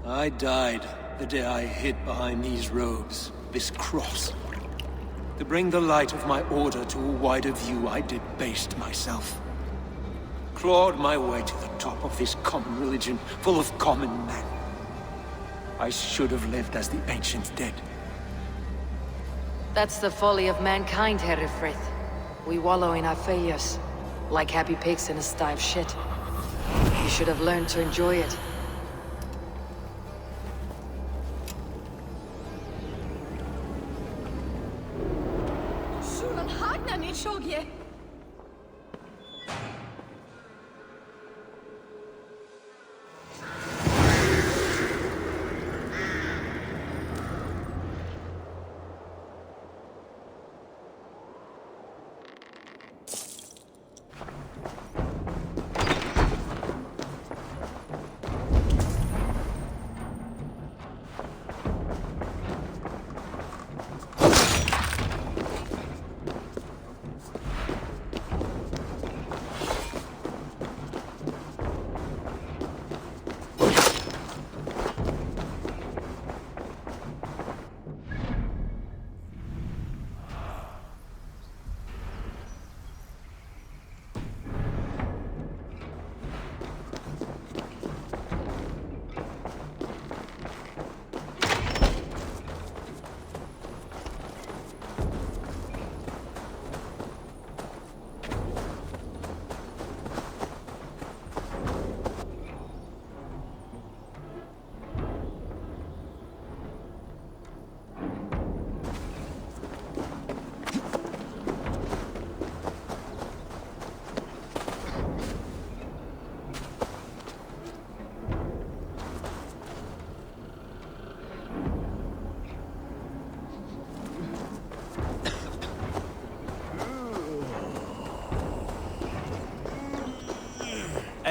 I died the day I hid behind these robes, this cross. To bring the light of my order to a wider view, I debased myself. Clawed my way to the top of this common religion, full of common men. I should have lived as the ancients did. That's the folly of mankind, Herefrith. We wallow in our failures, like happy pigs in a sty of shit. You should have learned to enjoy it.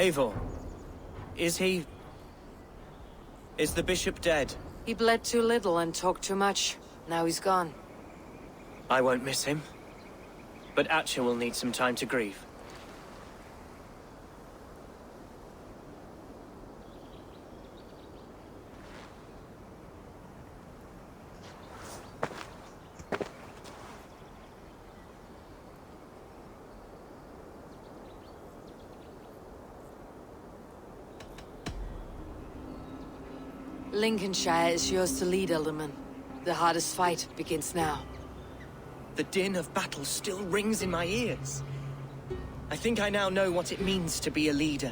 Eivor, is he... is the bishop dead? He bled too little and talked too much. Now he's gone. I won't miss him. But Atcha will need some time to grieve. Lincolnshire is yours to lead, Elderman. The hardest fight begins now. The din of battle still rings in my ears. I think I now know what it means to be a leader.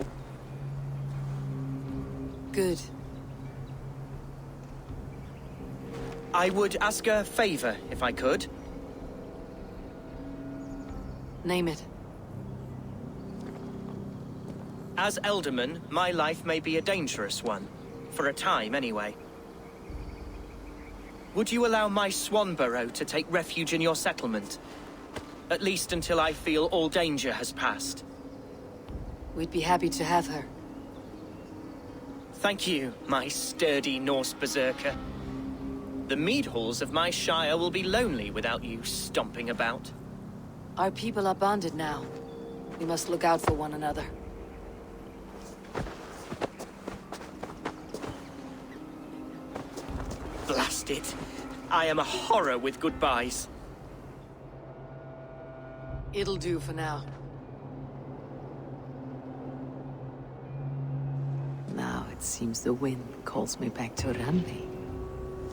Good. I would ask a favor, if I could. Name it. As Elderman, my life may be a dangerous one. For a time, anyway. Would you allow my Swanborough to take refuge in your settlement? At least until I feel all danger has passed. We'd be happy to have her. Thank you, my sturdy Norse berserker. The mead halls of my shire will be lonely without you stomping about. Our people are bonded now. We must look out for one another. Blast it. I am a horror with goodbyes. It'll do for now. Now it seems the wind calls me back to Randi.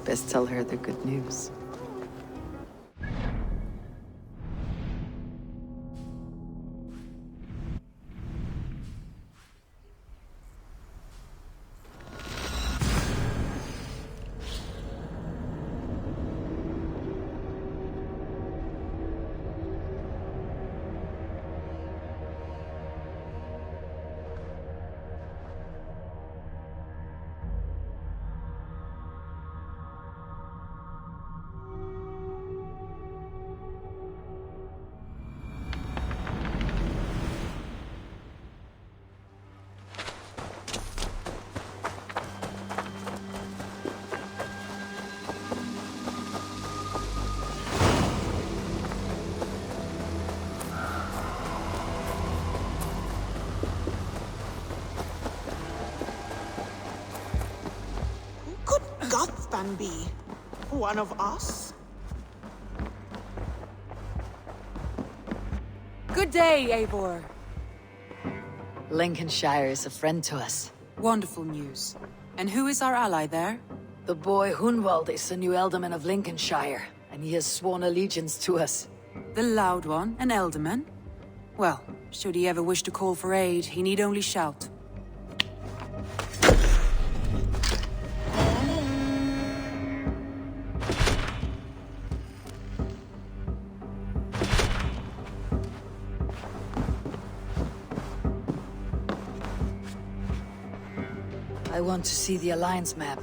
Best tell her the good news. Be one of us? Good day, Eivor. Lincolnshire is a friend to us. Wonderful news. And who is our ally there? The boy Hunwald is the new Alderman of Lincolnshire, and he has sworn allegiance to us. The loud one, an Alderman? Well, should he ever wish to call for aid, he need only shout. I want to see the Alliance map.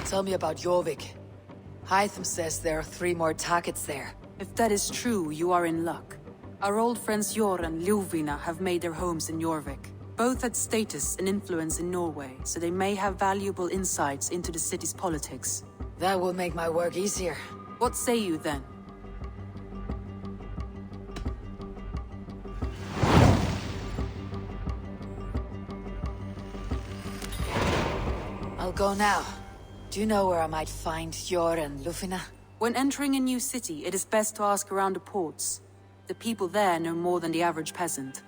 Tell me about Jorvik. Hytham says there are 3 more targets there. If that is true, you are in luck. Our old friends Jor and Ljuvina have made their homes in Jorvik. Both had status and influence in Norway, so they may have valuable insights into the city's politics. That will make my work easier. What say you then? I'll go now. Do you know where I might find Jor and Ljuvina? When entering a new city, it is best to ask around the ports. The people there know more than the average peasant.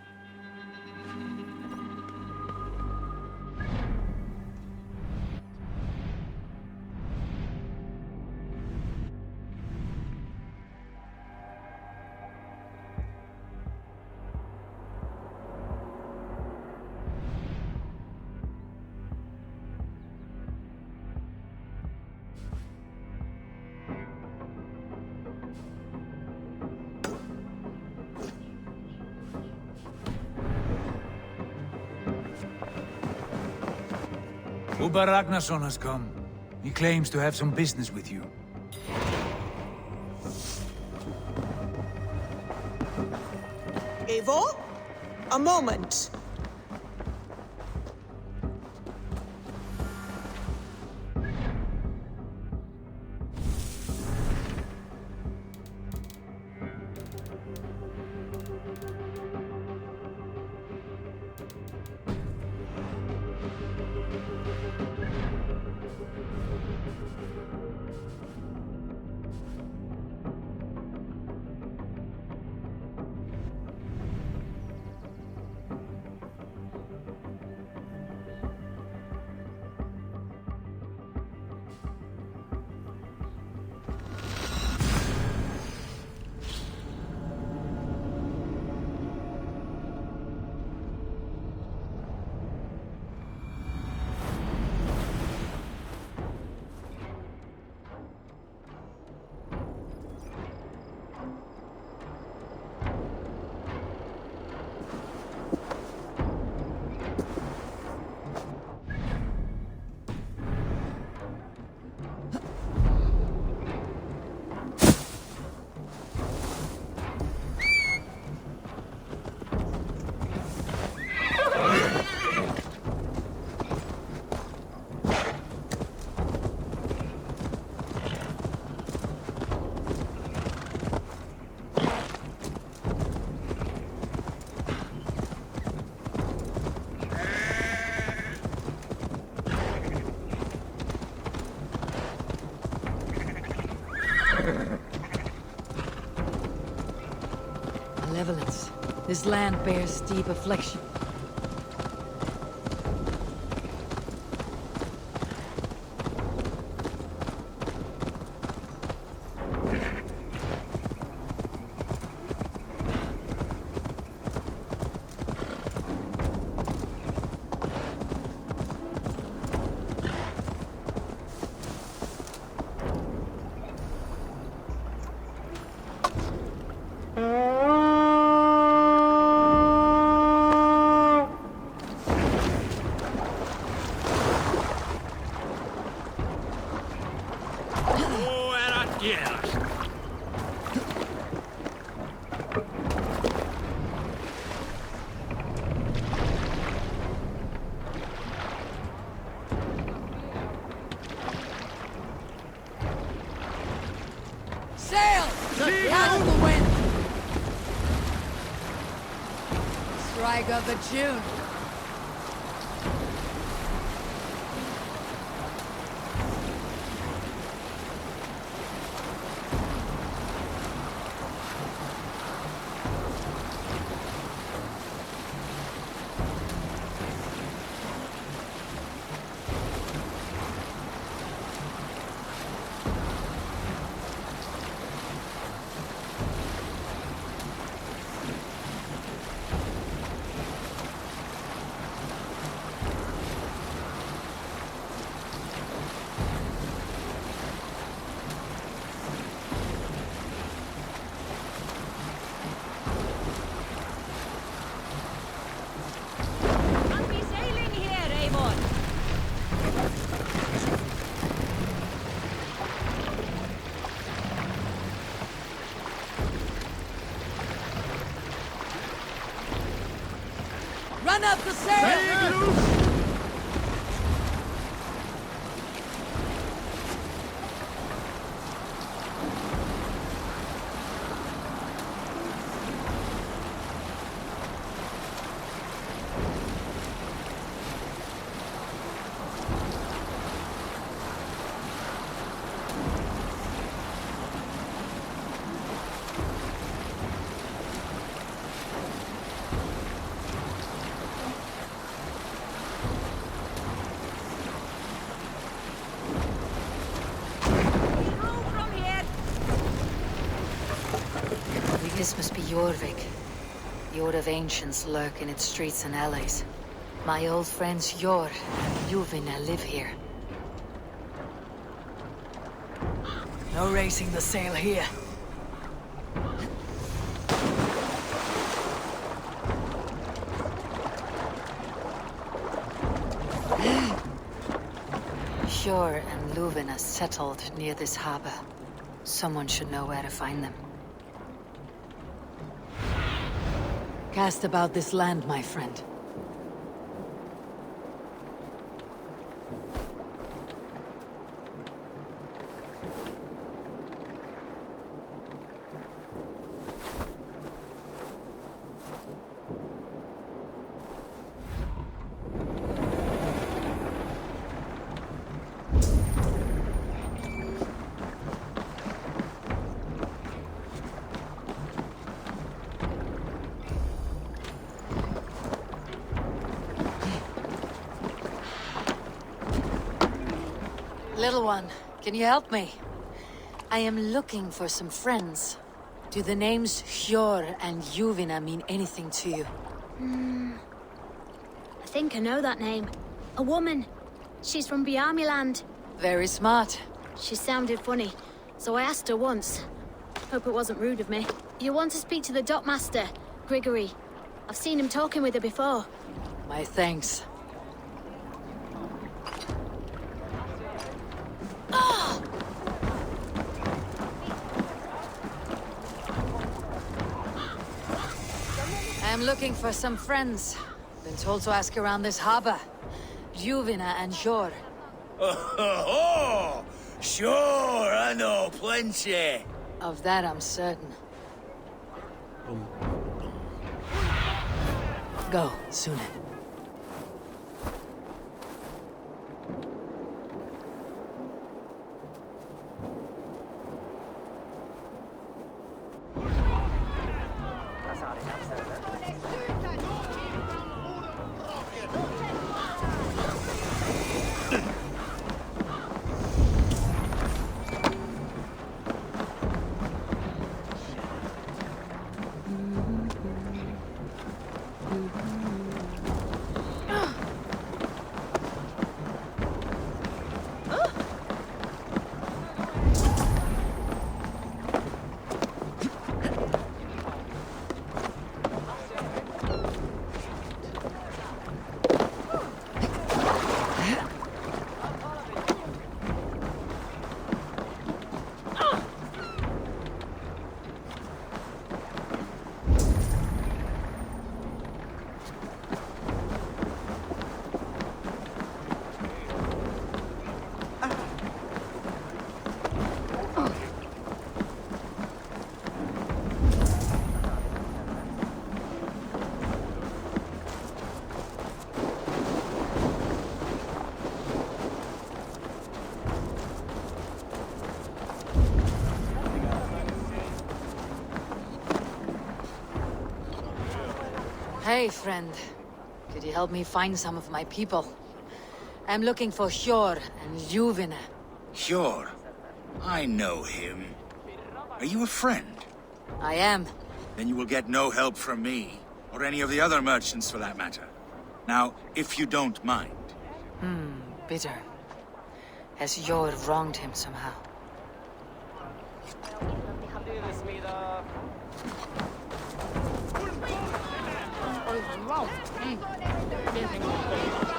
Uber Ragnarsson has come. He claims to have some business with you. Eivor? A moment. Malevolence. This land bears deep affliction. Sail! Catch the wind! Strike up a tune! Run up the sail! This must be Jorvik. The Order of Ancients lurk in its streets and alleys. My old friends Jor and Ljuvina live here. No raising the sail here. Hjor and Luvina settled near this harbor. Someone should know where to find them. Cast about this land, my friend. Little one, can you help me? I am looking for some friends. Do the names Hjor and Juvina mean anything to you? I think I know that name. A woman. She's from Biamiland. Very smart. She sounded funny, so I asked her once. Hope it wasn't rude of me. You want to speak to the dockmaster, Grigory. I've seen him talking with her before. My thanks. I'm looking for some friends. Been told to ask around this harbor. Juvina and Hjor. Oh, sure, I know plenty. Of that I'm certain. Go, Sune. Hey, friend. Could you help me find some of my people? I'm looking for Hjor and Juvina. Hjor? I know him. Are you a friend? I am. Then you will get no help from me, or any of the other merchants for that matter. Now, if you don't mind. Bitter. Has Hjor wronged him somehow?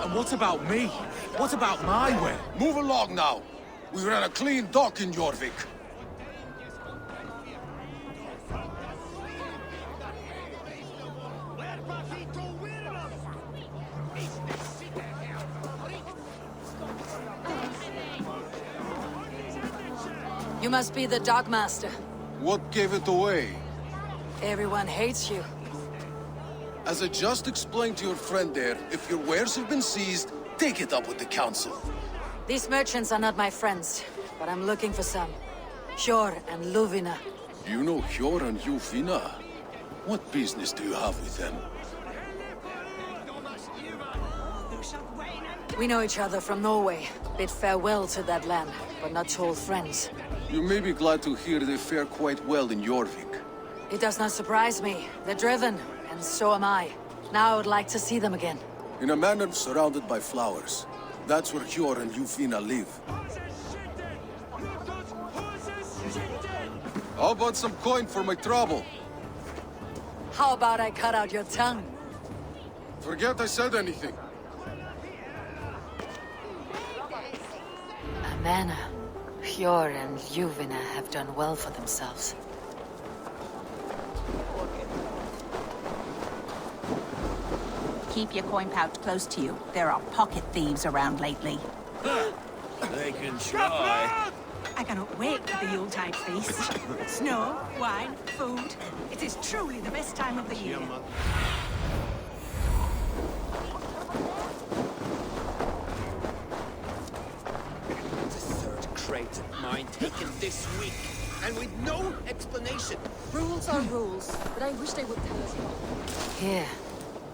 And what about me? What about my way? Move along now. We ran a clean dock in Jorvik. You must be the Dogmaster. What gave it away? Everyone hates you. As I just explained to your friend there, if your wares have been seized, take it up with the council. These merchants are not my friends, but I'm looking for some. Hjor and Luvina. You know Hjor and Juvina? What business do you have with them? We know each other from Norway. Bid farewell to that land, but not old friends. You may be glad to hear they fare quite well in Jorvik. It does not surprise me. They're driven, and so am I. Now I would like to see them again. In a manor surrounded by flowers. That's where Hjor and Juvina live. How about some coin for my trouble? How about I cut out your tongue? Forget I said anything. Mana, Hjor and Ljuvina have done well for themselves. Keep your coin pouch close to you. There are pocket thieves around lately. They can try. I cannot wait for the Yuletide feast. Snow, wine, food. It is truly the best time of the year. The third crate of mine taken this week, and with no explanation. Rules are rules, but I wish they would tell us. Here,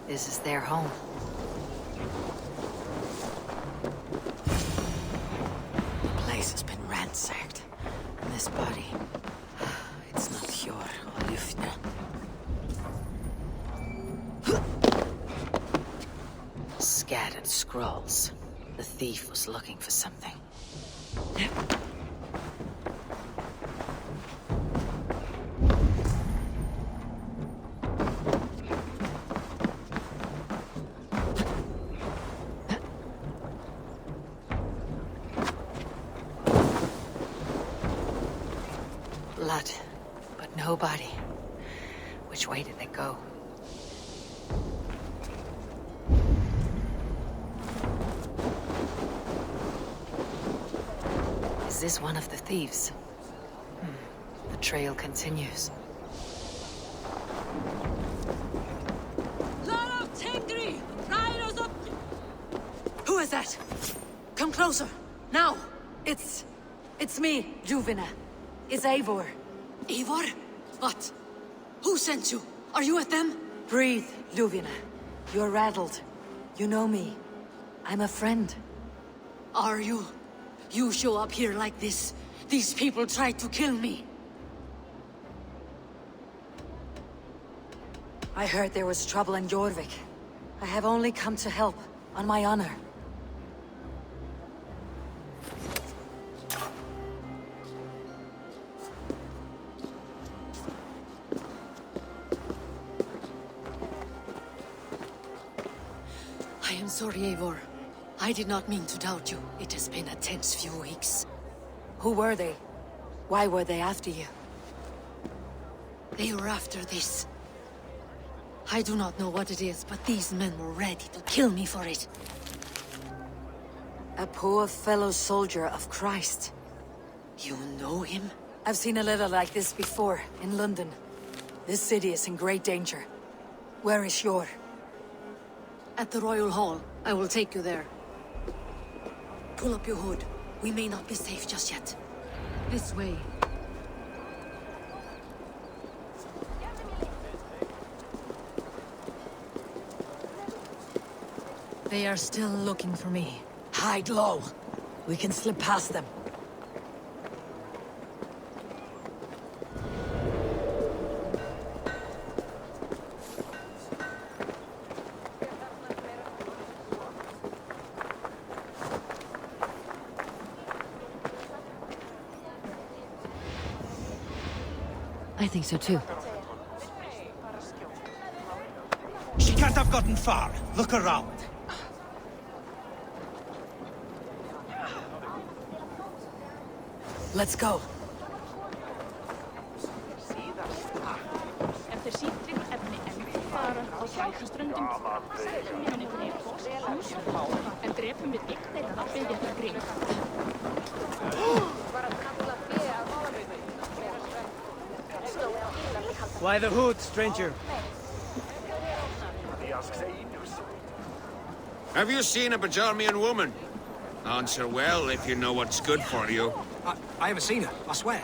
this is their home. The place has been ransacked. And this body, it's not Hjor or Ljufna. Scattered scrolls. The thief was looking for something. Blood, but no body. Which way did they go? Is this one of the thieves? The trail continues. Who is that? Come closer. Now. It's me, Ljuvina. It's Eivor. Eivor? What? Who sent you? Are you with them? Breathe, Ljuvina. You're rattled. You know me. I'm a friend. Are you? You show up here like this. These people tried to kill me. I heard there was trouble in Jorvik. I have only come to help, on my honor. I am sorry, Eivor. I did not mean to doubt you. It has been a tense few weeks. Who were they? Why were they after you? They were after this. I do not know what it is, but these men were ready to kill me for it. A poor fellow soldier of Christ. You know him? I've seen a letter like this before, in London. This city is in great danger. Where is Hjor? At the Royal Hall. I will take you there. Pull up your hood. We may not be safe just yet. This way. They are still looking for me. Hide low. We can slip past them. I think so too. She can't have gotten far. Look around. Let's go. Why the hood, stranger? Have you seen a Bajarmian woman? Answer well if you know what's good for you. I haven't seen her, I swear.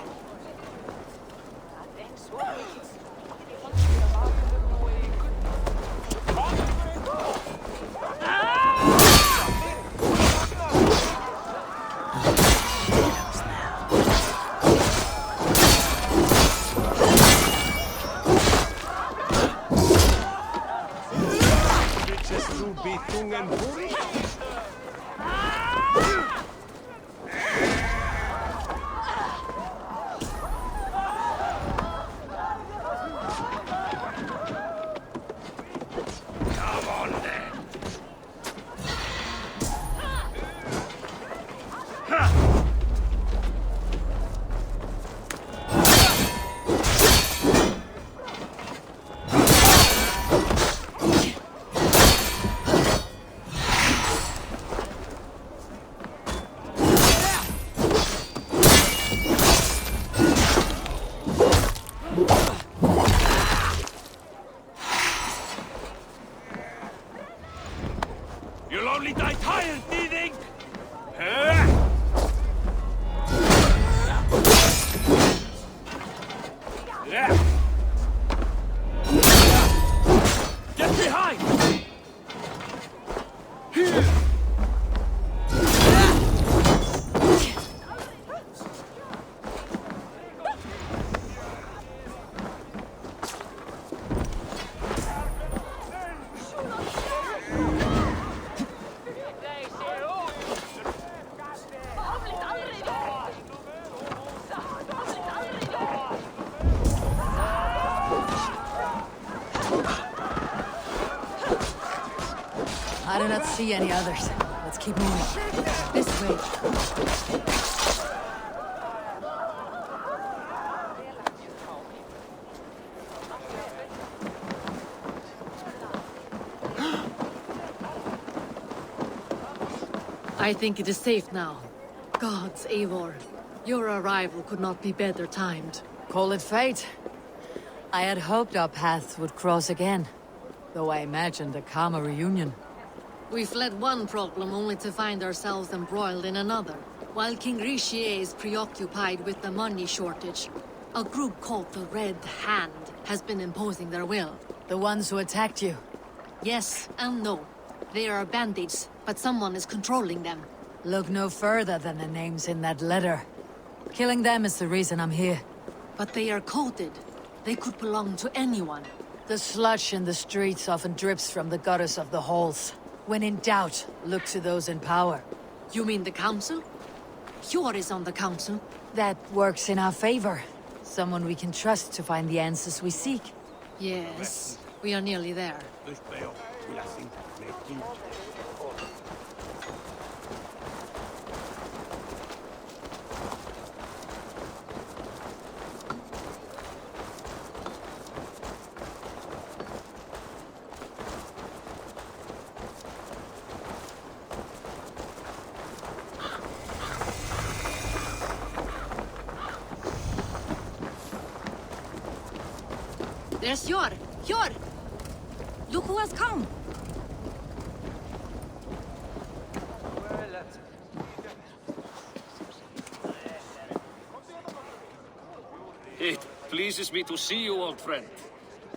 Higher, thieving! Get behind! I do not see any others. Let's keep moving. This way. I think it is safe now. Gods, Eivor. Your arrival could not be better timed. Call it fate. I had hoped our paths would cross again, though I imagined a calmer reunion. We fled one problem only to find ourselves embroiled in another. While King Richier is preoccupied with the money shortage, a group called the Red Hand has been imposing their will. The ones who attacked you? Yes and no. They are bandits, but someone is controlling them. Look no further than the names in that letter. Killing them is the reason I'm here. But they are coded. They could belong to anyone. The sludge in the streets often drips from the gutters of the halls. When in doubt, look to those in power. You mean the council? Hjor is on the council. That works in our favor. Someone we can trust to find the answers we seek. Yes, we are nearly there. There's Hjor! Hjor! Look who has come! It pleases me to see you, old friend.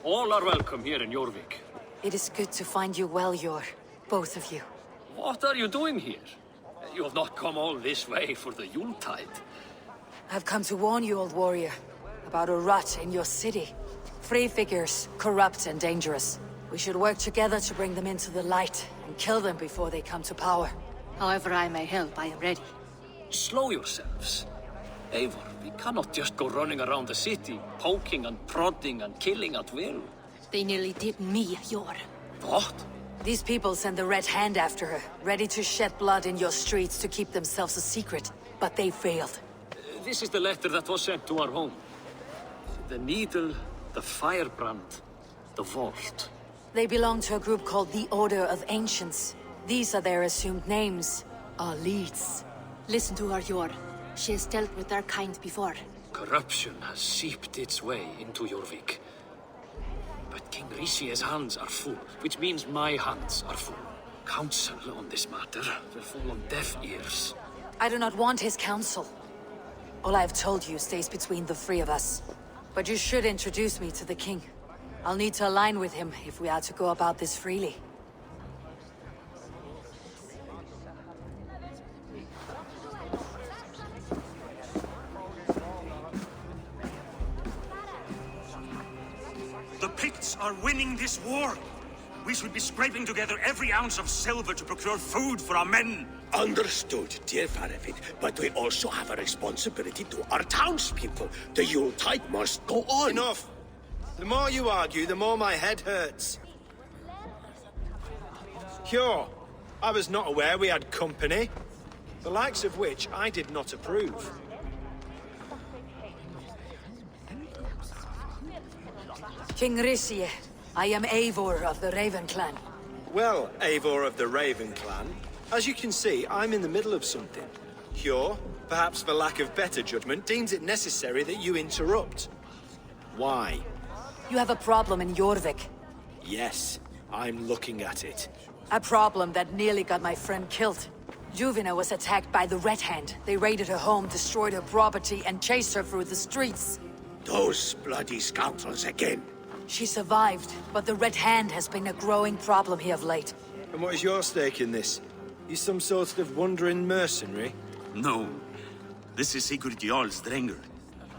All are welcome here in Jorvik. It is good to find you well, Hjor. Both of you. What are you doing here? You have not come all this way for the Yuletide. I've come to warn you, old warrior, about a rot in your city. Free figures, corrupt and dangerous. We should work together to bring them into the light and kill them before they come to power. However I may help, I am ready. Slow yourselves. Eivor, we cannot just go running around the city, poking and prodding and killing at will. They nearly did me, Hjor. What? These people send the Red Hand after her, ready to shed blood in your streets to keep themselves a secret. But they failed. This is the letter that was sent to our home. The needle, the firebrand, the vault. They belong to a group called the Order of Ancients. These are their assumed names, our leads. Listen to her, Hjor. She has dealt with their kind before. Corruption has seeped its way into Jorvik. But King Richier's hands are full, which means my hands are full. Counsel on this matter will fall on deaf ears. I do not want his counsel. All I have told you stays between the three of us. But you should introduce me to the king. I'll need to align with him if we are to go about this freely. The Picts are winning this war. We should be scraping together every ounce of silver to procure food for our men. Understood, dear Faravit, but we also have a responsibility to our townspeople. The Yuletide must go on. Enough! The more you argue, the more my head hurts. Hjor, I was not aware we had company, the likes of which I did not approve. King Richier, I am Eivor of the Raven Clan. Well, Eivor of the Raven Clan, as you can see, I'm in the middle of something. Hjor, perhaps for lack of better judgment, deems it necessary that you interrupt. Why? You have a problem in Jorvik. Yes, I'm looking at it. A problem that nearly got my friend killed. Juvina was attacked by the Red Hand. They raided her home, destroyed her property, and chased her through the streets. Those bloody scoundrels again. She survived, but the Red Hand has been a growing problem here of late. And what is your stake in this? You some sort of wandering mercenary? No. This is Sigurd Jarl's Drenger.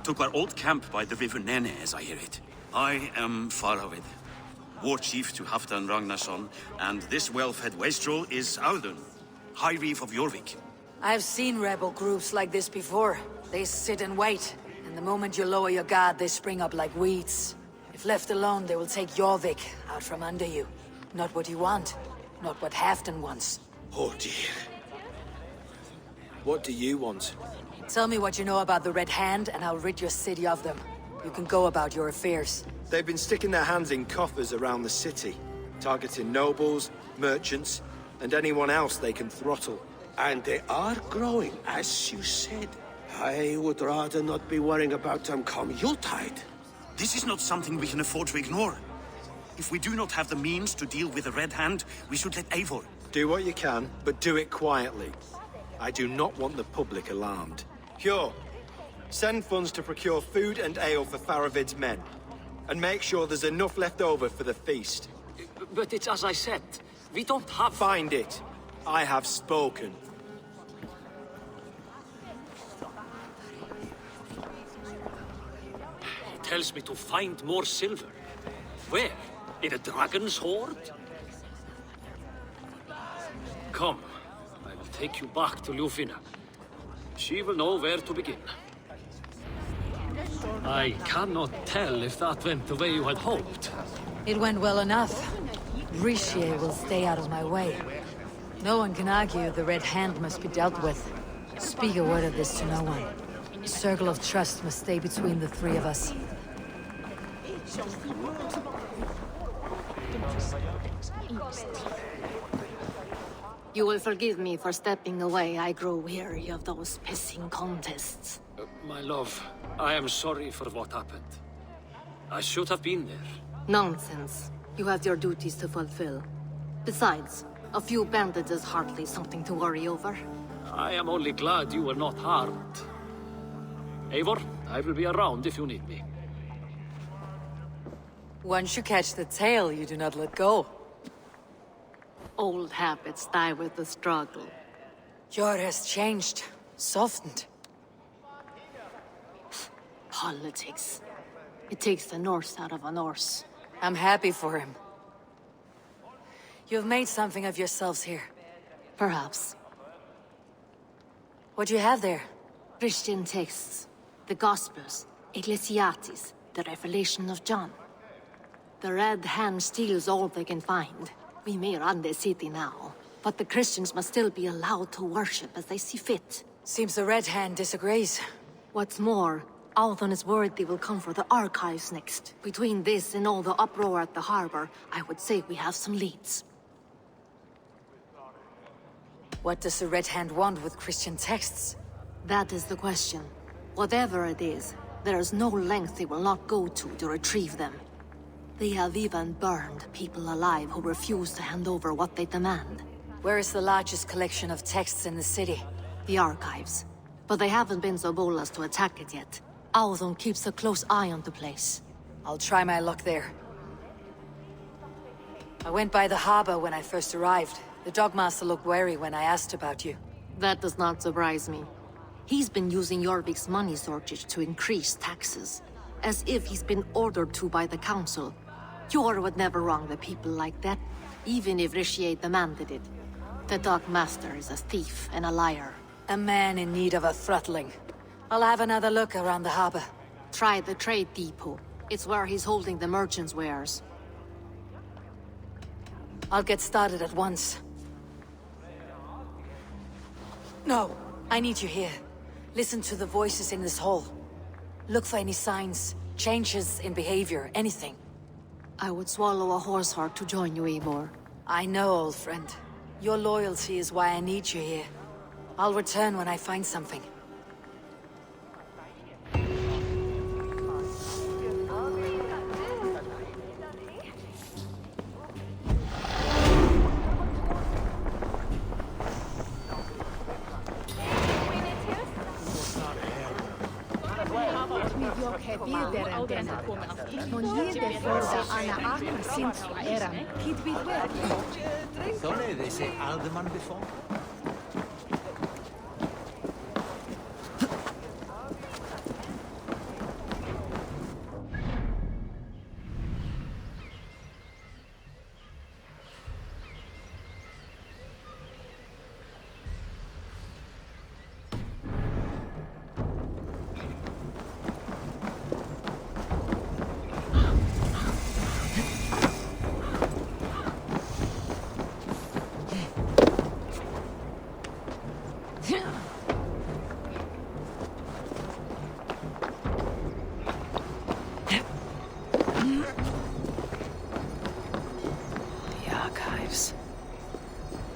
Took our old camp by the river Nene, as I hear it. I am Faravid, war chief to Halfdan Ragnarsson, and this well-fed wastrel is Audun, High Reeve of Jorvik. I've seen rebel groups like this before. They sit and wait, and the moment you lower your guard, they spring up like weeds. If left alone, they will take Jorvik out from under you. Not what you want, not what Halfdan wants. Oh dear. What do you want? Tell me what you know about the Red Hand, and I'll rid your city of them. You can go about your affairs. They've been sticking their hands in coffers around the city, targeting nobles, merchants, and anyone else they can throttle. And they are growing, as you said. I would rather not be worrying about them come Yuletide. This is not something we can afford to ignore. If we do not have the means to deal with the Red Hand, we should let Eivor. Do what you can, but do it quietly. I do not want the public alarmed. Cure. Send funds to procure food and ale for Faravid's men. And make sure there's enough left over for the feast. But it's as I said. We don't have... Find it. I have spoken. He tells me to find more silver. Where? In a dragon's hoard? Come. I will take you back to Ljufina. She will know where to begin. I cannot tell if that went the way you had hoped. It went well enough. Richier will stay out of my way. No one can argue the Red Hand must be dealt with. Speak a word of this to no one. A circle of trust must stay between the three of us. You will forgive me for stepping away. I grow weary of those pissing contests. My love, I am sorry for what happened. I should have been there. Nonsense. You have your duties to fulfill. Besides, a few bandits is hardly something to worry over. I am only glad you were not harmed. Eivor, I will be around if you need me. Once you catch the tail, you do not let go. Old habits die with the struggle. Jor has changed, softened. Politics. It takes the Norse out of a Norse. I'm happy for him. You've made something of yourselves here. Perhaps. What do you have there? Christian texts. The Gospels. Ecclesiastes. The Revelation of John. The Red Hand steals all they can find. We may run the city now, but the Christians must still be allowed to worship as they see fit. Seems the Red Hand disagrees. What's more, Althon is worried they will come for the archives next. Between this and all the uproar at the harbor, I would say we have some leads. What does the Red Hand want with Christian texts? That is the question. Whatever it is, there is no length they will not go to retrieve them. They have even burned people alive who refuse to hand over what they demand. Where is the largest collection of texts in the city? The archives. But they haven't been so bold as to attack it yet. Althon keeps a close eye on the place. I'll try my luck there. I went by the harbor when I first arrived. The Dogmaster looked wary when I asked about you. That does not surprise me. He's been using Jorvik's money shortage to increase taxes. As if he's been ordered to by the council. Jor would never wrong the people like that, even if Richier demanded it. The Dogmaster is a thief and a liar. A man in need of a throttling. I'll have another look around the harbor. Try the trade depot. It's where he's holding the merchants' wares. I'll get started at once. No, I need you here. Listen to the voices in this hall. Look for any signs, changes in behavior, anything. I would swallow a horse heart to join you, Eivor. I know, old friend. Your loyalty is why I need you here. I'll return when I find something. Thole they say alderman before?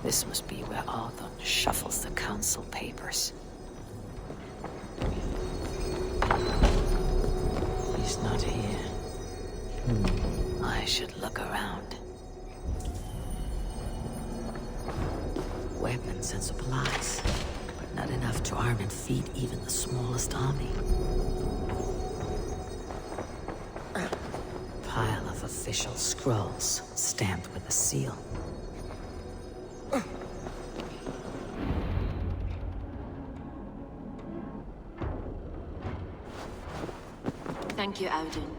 This must be where Arthur shuffles the council papers. He's not here. I should look around. Weapons and supplies, but not enough to arm and feed even the smallest army. Pile of official scrolls, stamped with a seal. Thank you, Audun.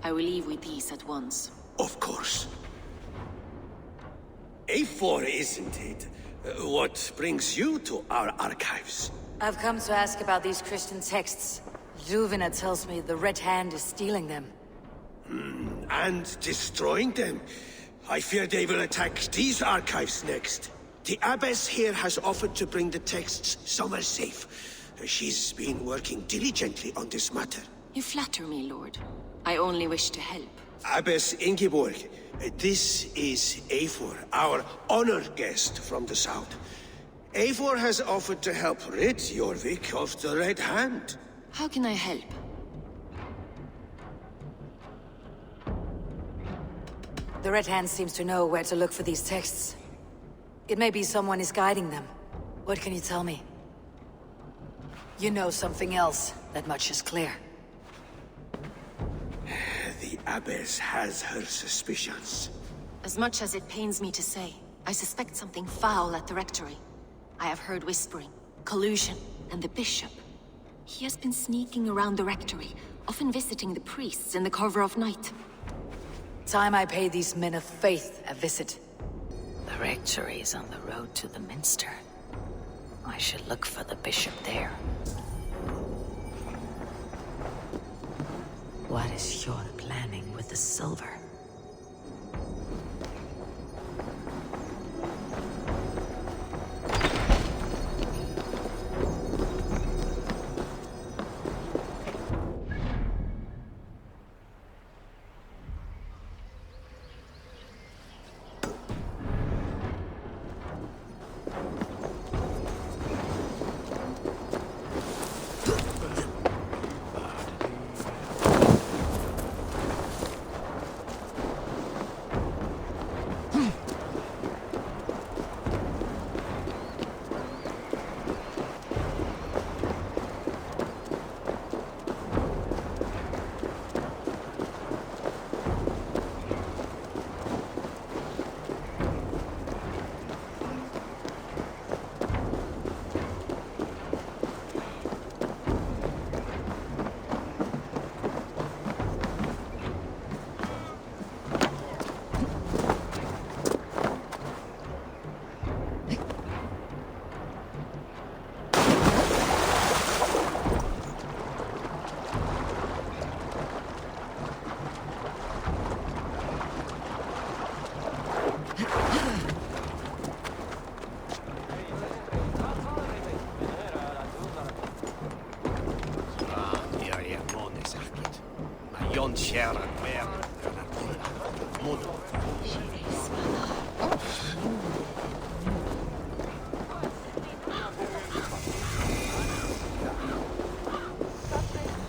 I will leave with these at once. Of course. A4, isn't it? What brings you to our archives? I've come to ask about these Christian texts. Juvina tells me the Red Hand is stealing them. And destroying them. I fear they will attack these archives next. The Abbess here has offered to bring the texts somewhere safe. She's been working diligently on this matter. You flatter me, Lord. I only wish to help. Abbess Ingeborg, this is Eivor, our honored guest from the south. Eivor has offered to help rid Jorvik of the Red Hand. How can I help? The Red Hand seems to know where to look for these texts. It may be someone is guiding them. What can you tell me? You know something else. That much is clear. The Abbess has her suspicions. As much as it pains me to say, I suspect something foul at the rectory. I have heard whispering, collusion, and the bishop. He has been sneaking around the rectory, often visiting the priests in the cover of night. Time I pay these men of faith a visit. The rectory is on the road to the minster. I should look for the bishop there. What is Hjord planning with the silver?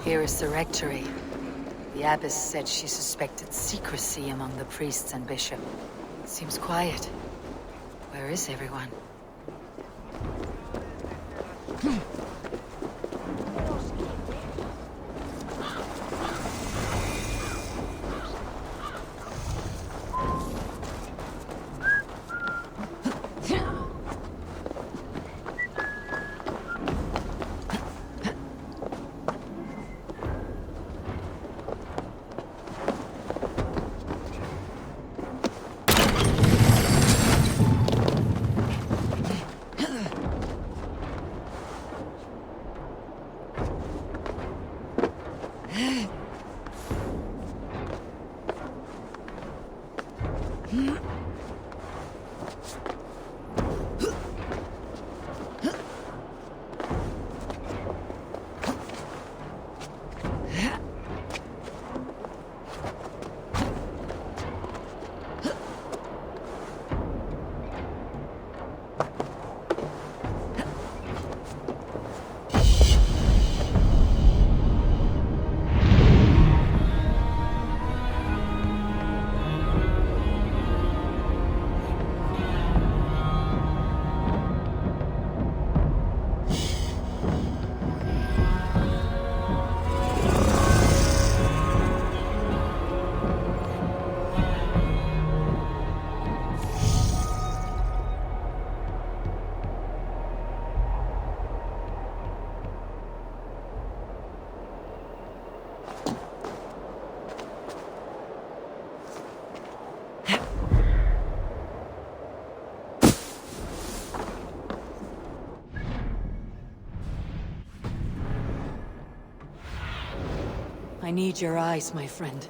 Here is the rectory. The abbess said she suspected secrecy among the priests and bishop. Seems quiet. Where is everyone? I need your eyes, my friend.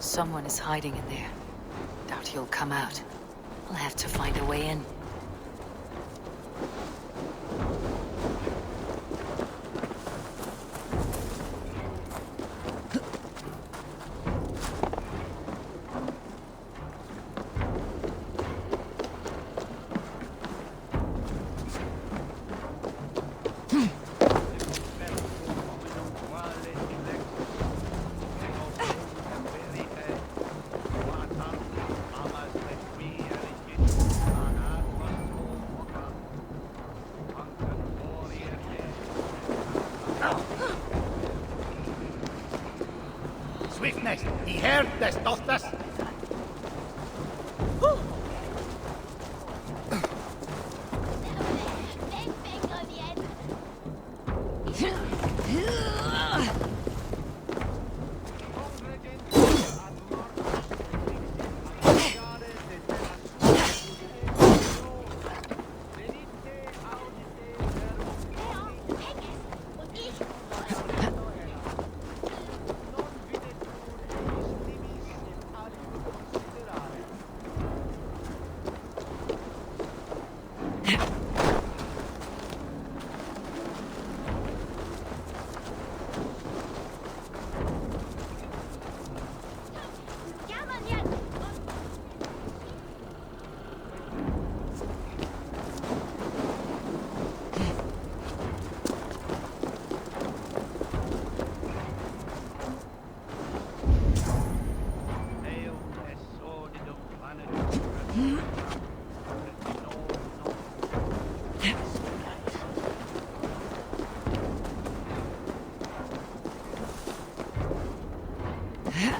Someone is hiding in there. Doubt he'll come out. I'll have to find a way in. Swiftness, die Herr des Toasters.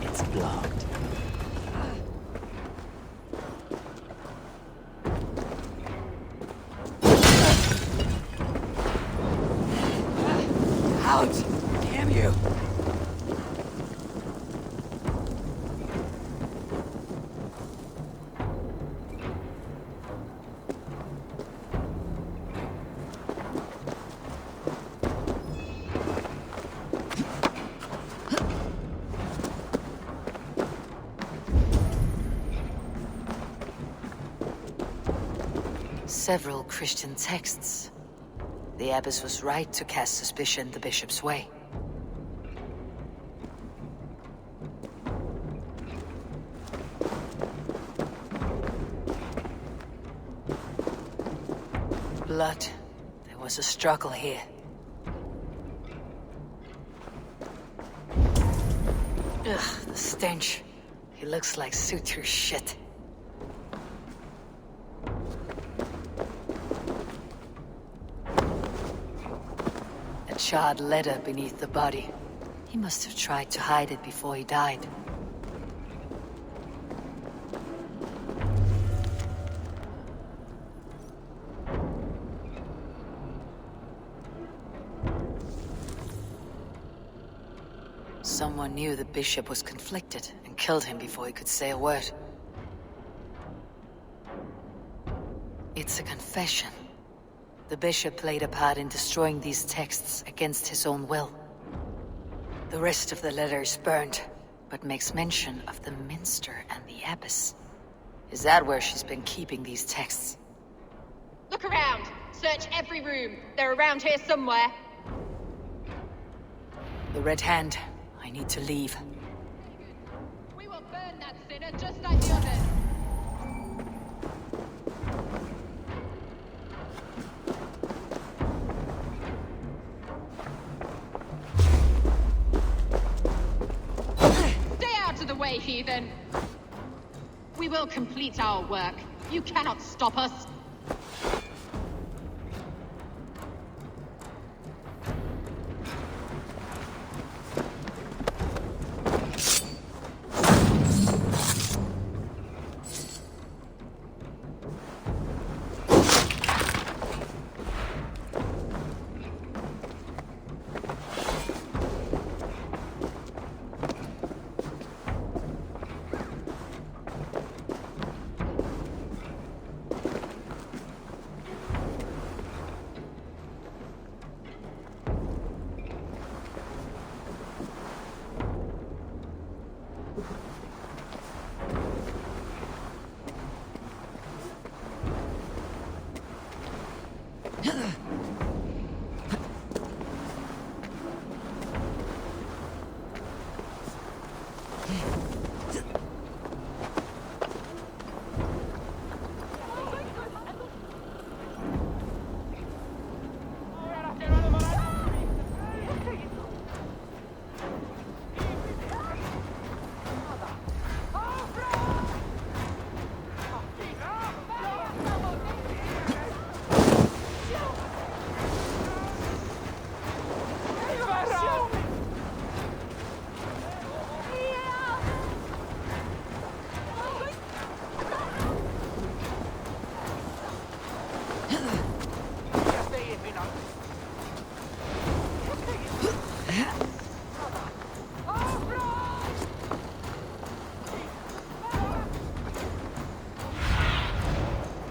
It's blocked. Out! Damn you! Several Christian texts. The abbess was right to cast suspicion the bishop's way. Blood. There was a struggle here. Ugh, the stench. He looks like suture shit. charred leather beneath the body. He must have tried to hide it before he died. Someone knew the bishop was conflicted and killed him before he could say a word. It's a confession. The bishop played a part in destroying these texts against his own will. The rest of the letter is burned, but makes mention of the minster and the abbess. Is that where she's been keeping these texts? Look around! Search every room. They're around here somewhere. The Red Hand. I need to leave. We will burn that sinner just like the others. Stay out of the way, heathen! We will complete our work. You cannot stop us.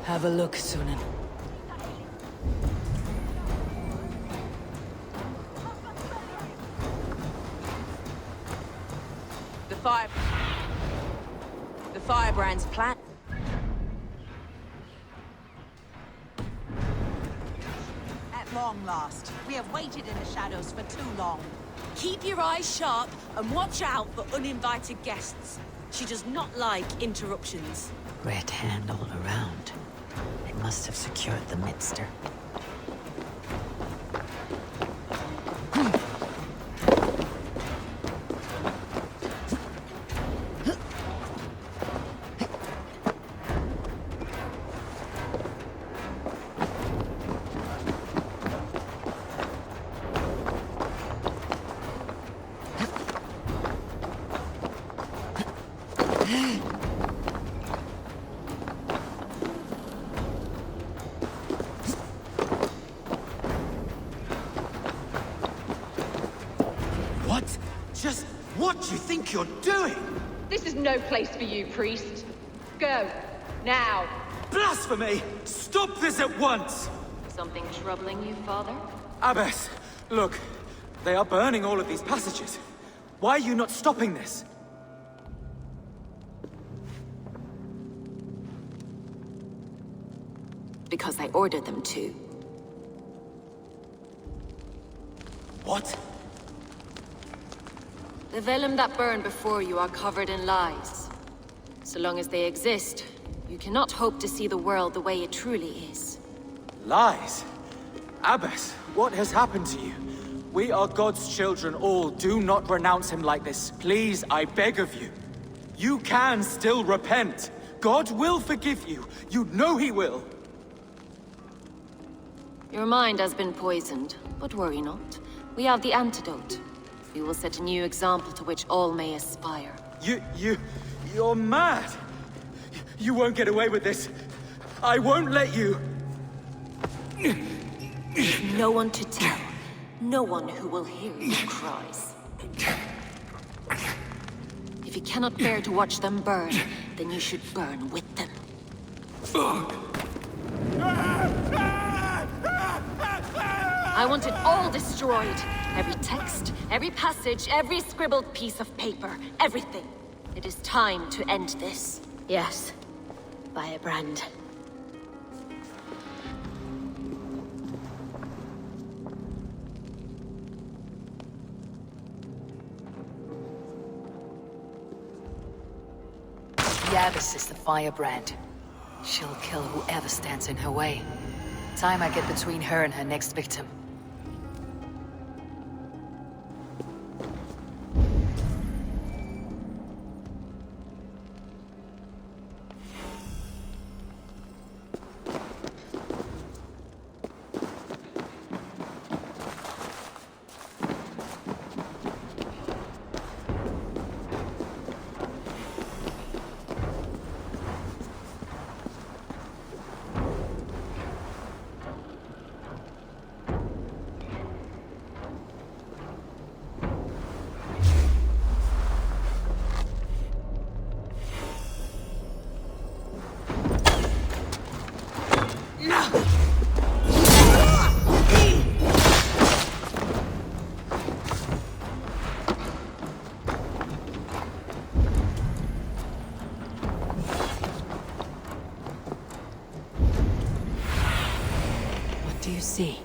Have a look, Sunan. The firebrand's plan. At long last, we have waited in the shadows for too long. Keep your eyes sharp and watch out for uninvited guests. She does not like interruptions. Red Hand all around. They must have secured the minster. What do you think you're doing? This is no place for you, priest. Go. Now. Blasphemy! Stop this at once! Something troubling you, Father? Abbess, look. They are burning all of these passages. Why are you not stopping this? Because I ordered them to. What? The vellum that burned before you are covered in lies. So long as they exist, you cannot hope to see the world the way it truly is. Lies? Abbess, what has happened to you? We are God's children all. Do not renounce him like this. Please, I beg of you. You can still repent. God will forgive you. You know he will. Your mind has been poisoned, but worry not. We have the antidote. We will set a new example to which all may aspire. You're mad! You won't get away with this. I won't let you! There's no one to tell. No one who will hear your cries. If you cannot bear to watch them burn, then you should burn with them. I want it all destroyed. Every text, every passage, every scribbled piece of paper, everything. It is time to end this. Yes. Firebrand. The Abbess is the firebrand. She'll kill whoever stands in her way. Time I get between her and her next victim. What do you see?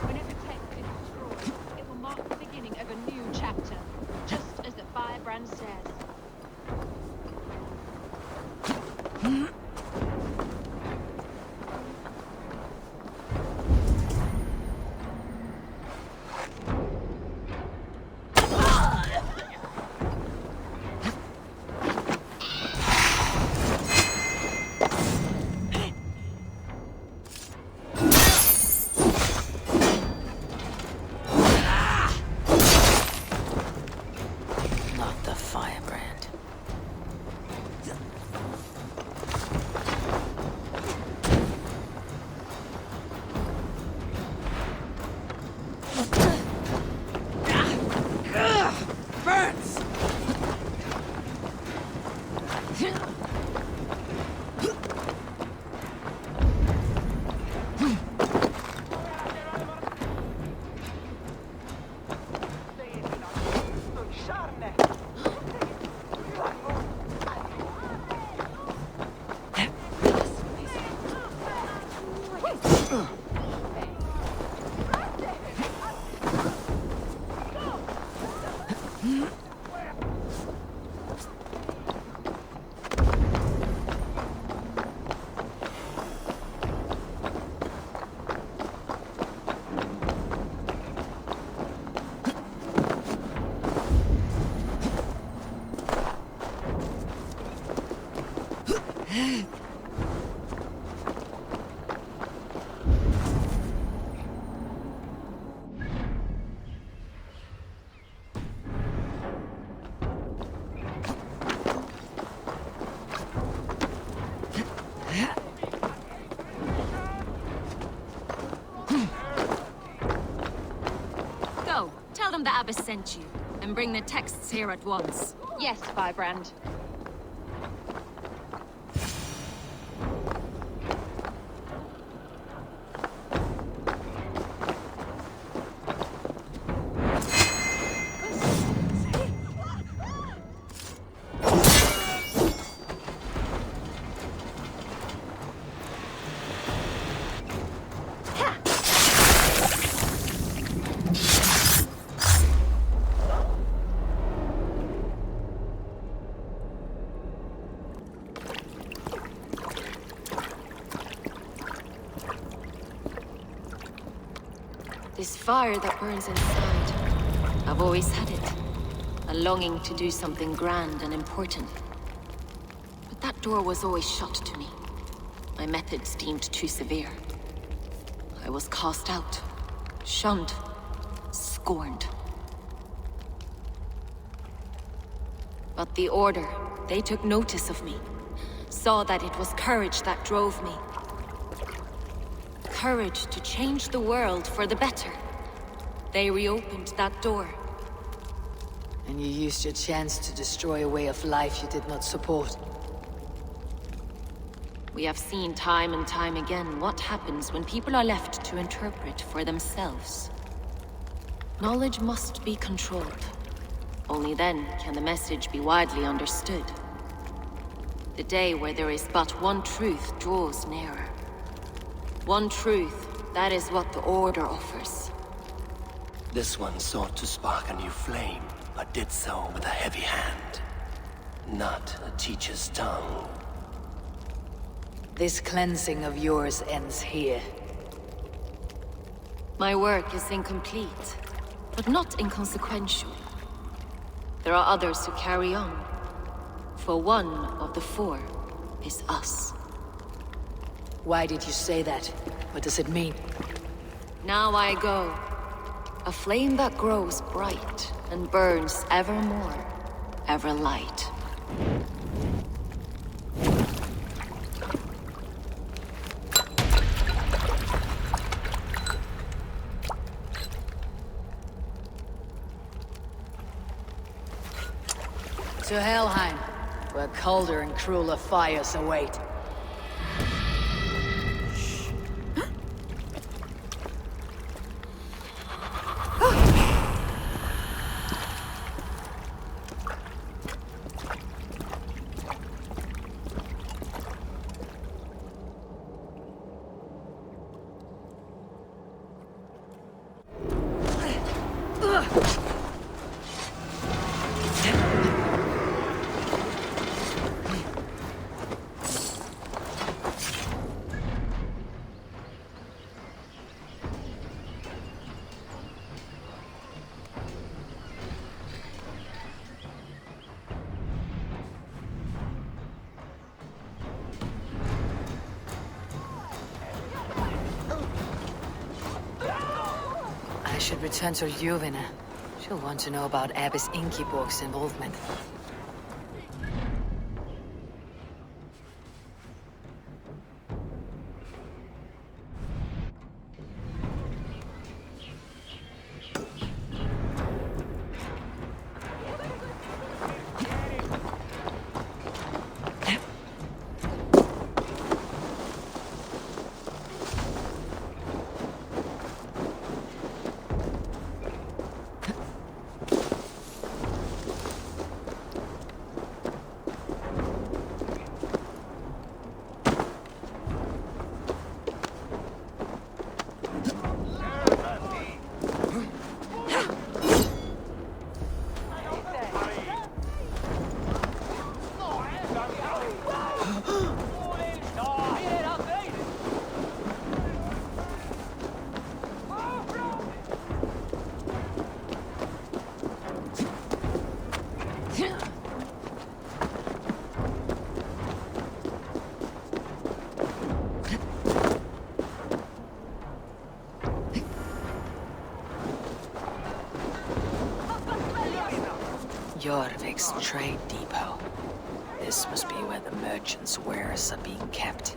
Whenever text is destroyed, it will mark the beginning of a new chapter, just as the firebrand says. Not the firebrand. Burns! them the Abbess sent you, and bring the texts here at once. Yes, Firebrand. This fire that burns inside, I've always had it. A longing to do something grand and important. But that door was always shut to me. My methods deemed too severe. I was cast out, shunned, scorned. But the Order, they took notice of me. Saw that it was courage that drove me. Courage to change the world for the better. They reopened that door. And you used your chance to destroy a way of life you did not support. We have seen time and time again what happens when people are left to interpret for themselves. Knowledge must be controlled. Only then can the message be widely understood. The day where there is but one truth draws nearer. One truth, that is what the Order offers. This one sought to spark a new flame, but did so with a heavy hand. Not a teacher's tongue. This cleansing of yours ends here. My work is incomplete, but not inconsequential. There are others who carry on. For one of the four is us. Why did you say that? What does it mean? Now I go. A flame that grows bright and burns ever more, ever light. To Helheim, where colder and crueler fires await. I should return to Ljuvina. She'll want to know about Abbess Ingeborg's involvement. Jorvik's trade depot. This must be where the merchants' wares are being kept.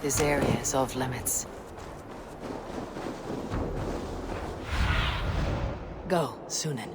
This area is off limits. Go, Sunan.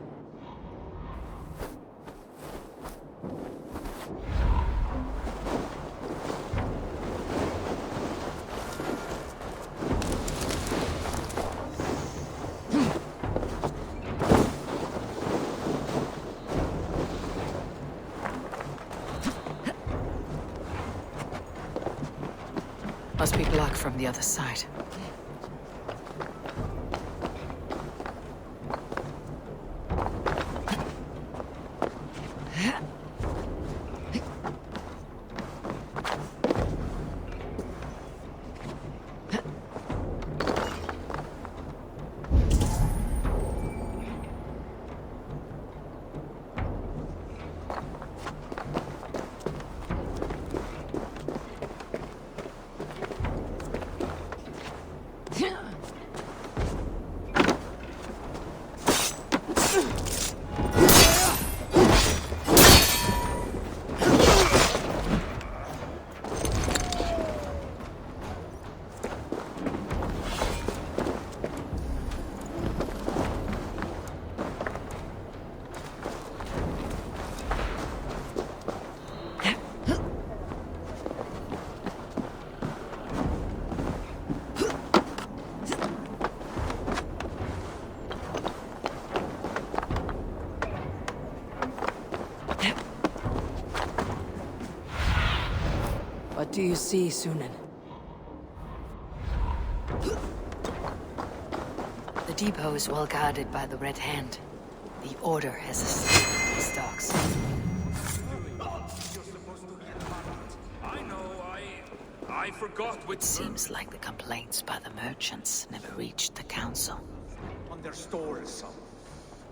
Must be blocked from the other side. What do you see, Sunan? The depot is well guarded by the Red Hand. The Order has escaped these dogs. I forgot which... It seems like the complaints by the merchants never reached the council. On their stores, some.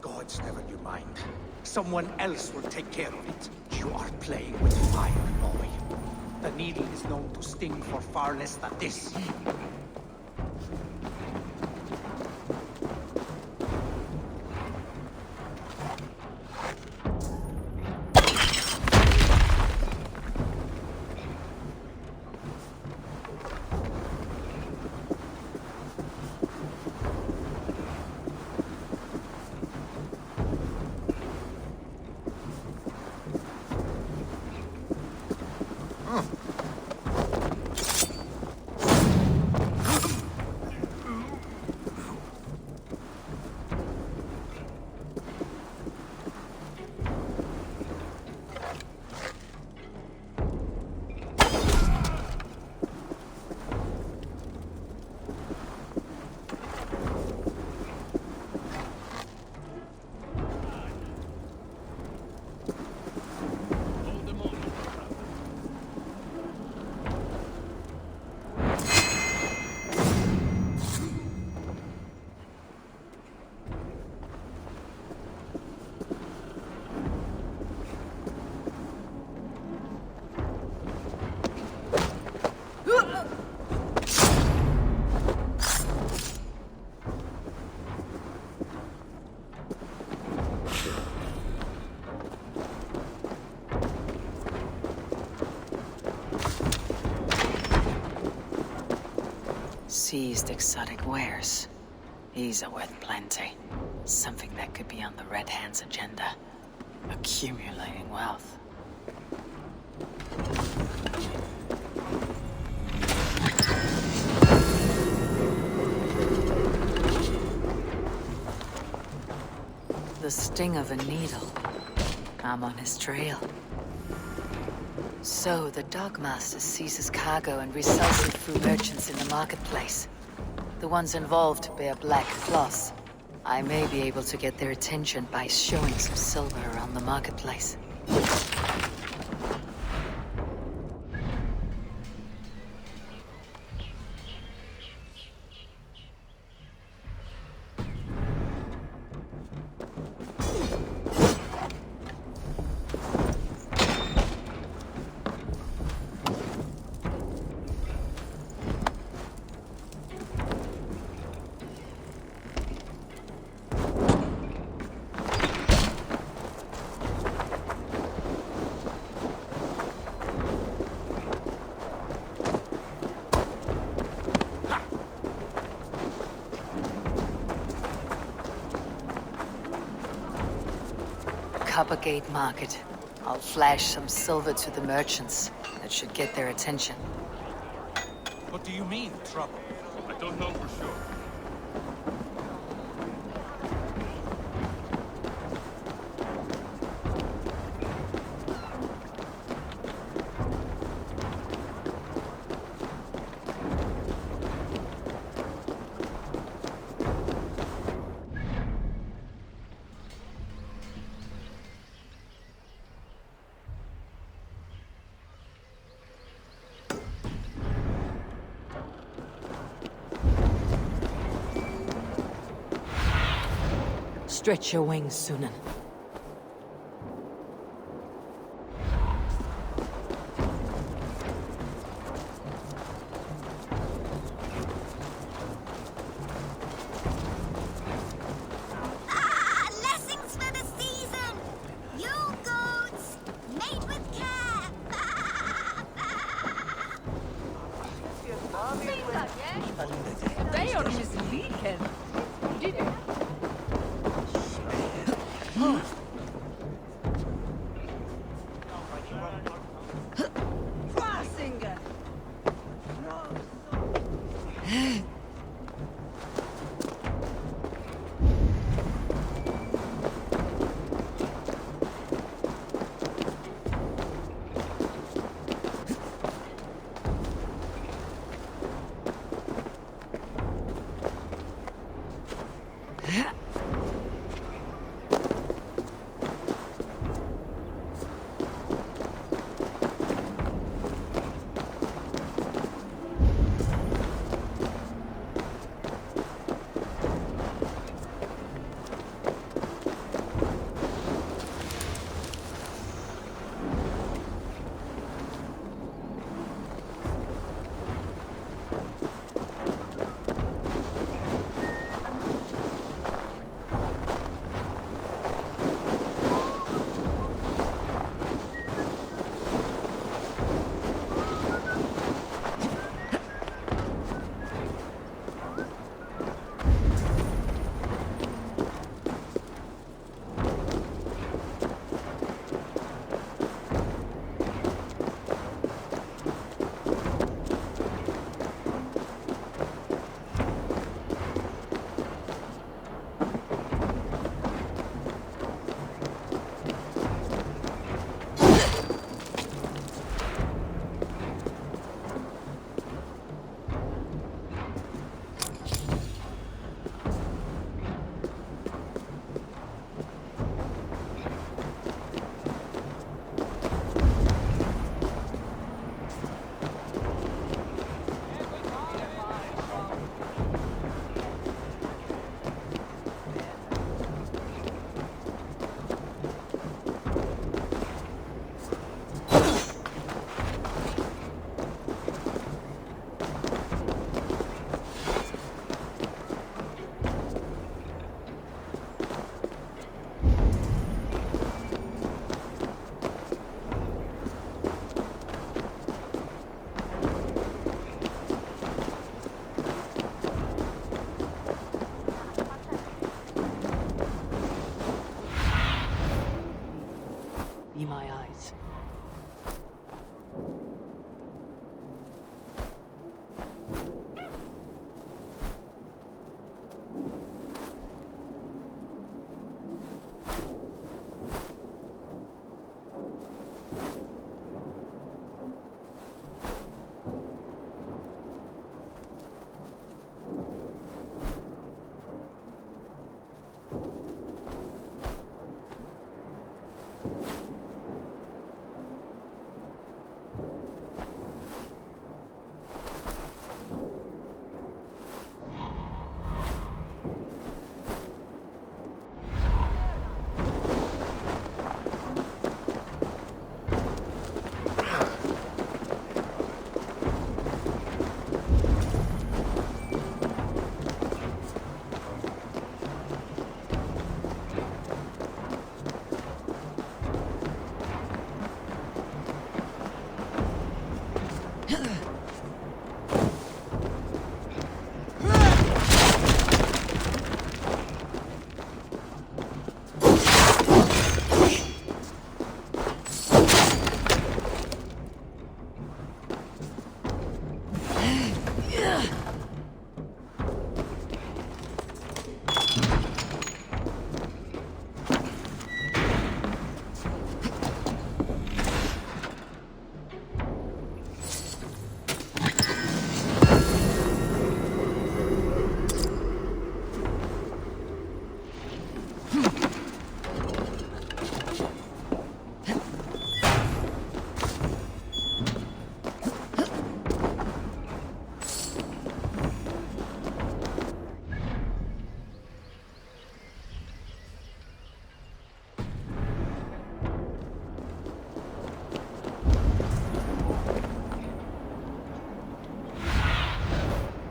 Gods never knew mind. Someone else will take care of it. You are playing with fire, boy. The needle is known to sting for far less than this. Seized exotic wares. These are worth plenty. Something that could be on the Red Hand's agenda. Accumulating wealth. The sting of a needle. I'm on his trail. So, the Dogmaster seizes cargo and resells it through merchants in the marketplace. The ones involved bear black cloths. I may be able to get their attention by showing some silver around the marketplace. Coppergate Market. I'll flash some silver to the merchants. That should get their attention. What do you mean, trouble? I don't know for sure. Stretch your wings, Sunan. Blessings for the season! You goats, made with care! They are misleading.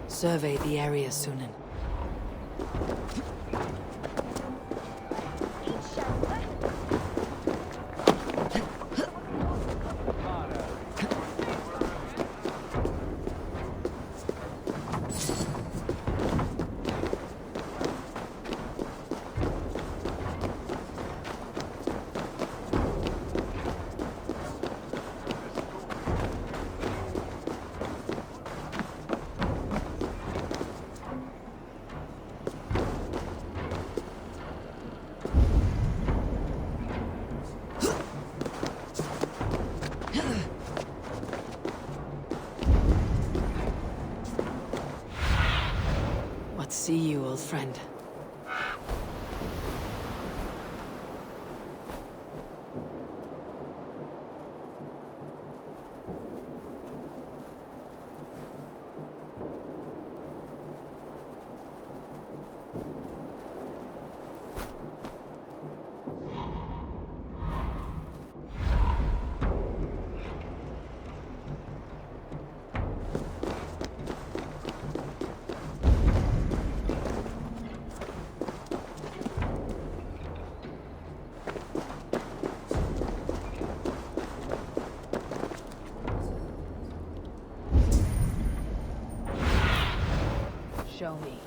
Survey the area, Sunan. See you, old friend. Show me.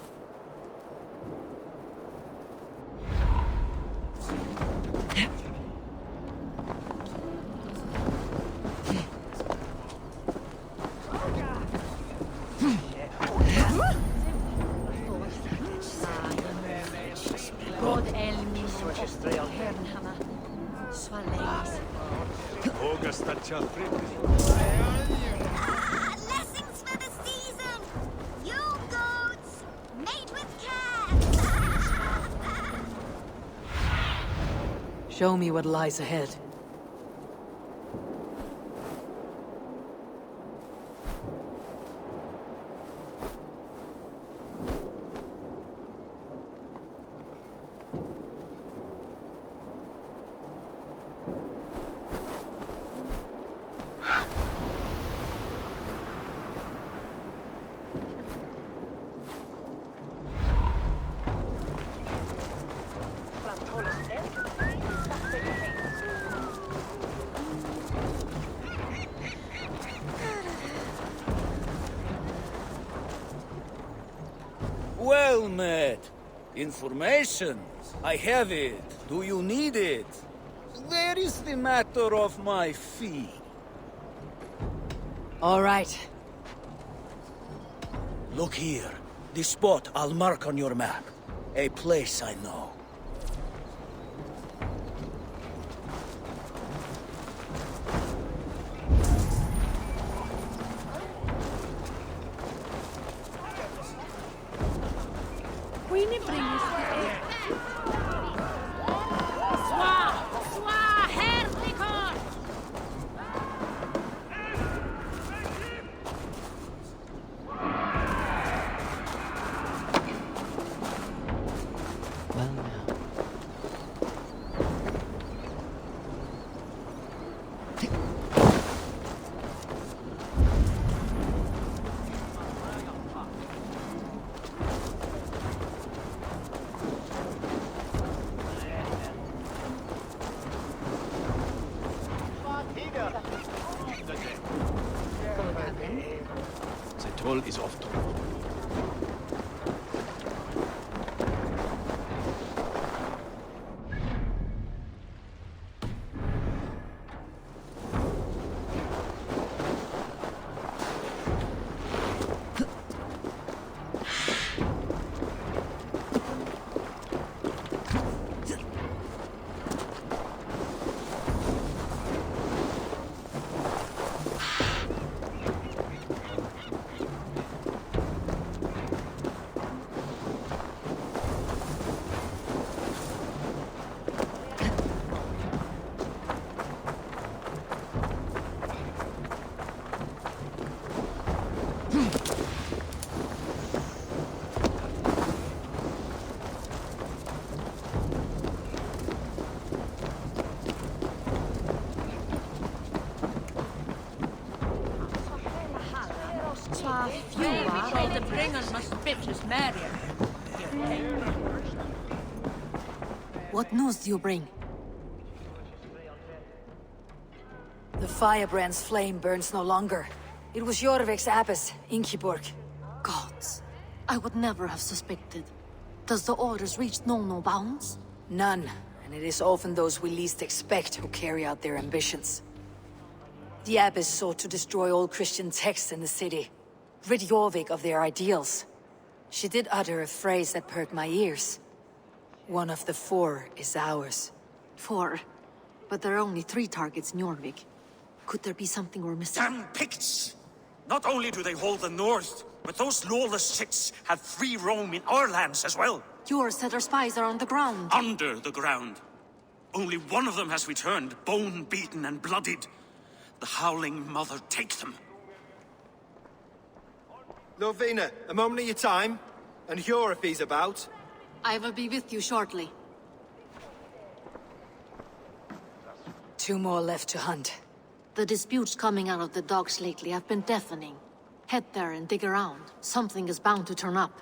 Blessings for the season! You goats, mate with care! Show me what lies ahead. Well met. Information. I have it. Do you need it? There is the matter of my fee. All right. Look here. The spot I'll mark on your map. A place I know. Well now. toll is off toll. The bringers must bitches marry. What news do you bring? The firebrand's flame burns no longer. It was Jorvik's abbess, Ingeborg. Gods, I would never have suspected. Does the orders reach no bounds? None, and it is often those we least expect who carry out their ambitions. The abbess sought to destroy all Christian texts in the city, rid Jorvik of their ideals. She did utter a phrase that perked my ears. One of the 4 is ours. 4? But there are only 3 targets in Jorvik. Could there be something we're missing? Damn Picts! Not only do they hold the north, but those lawless shits have free roam in our lands as well. Yours said our spies are on the ground. Under the ground. Only one of them has returned, bone-beaten and bloodied. The Howling Mother take them. Lovina, a moment of your time. And Hjor if he's about. I will be with you shortly. 2 more left to hunt. The disputes coming out of the docks lately have been deafening. Head there and dig around. Something is bound to turn up.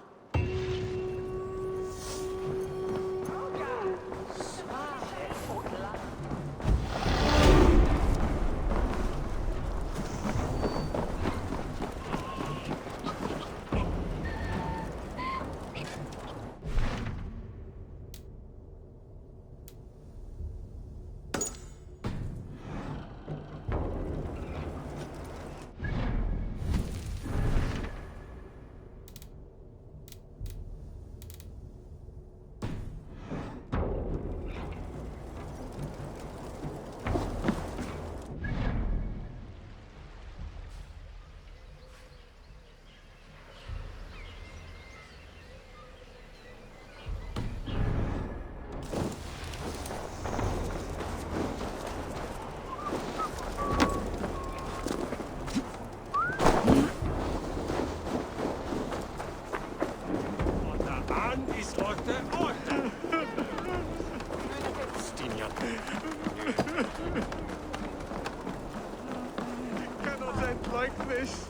Cannot end like this.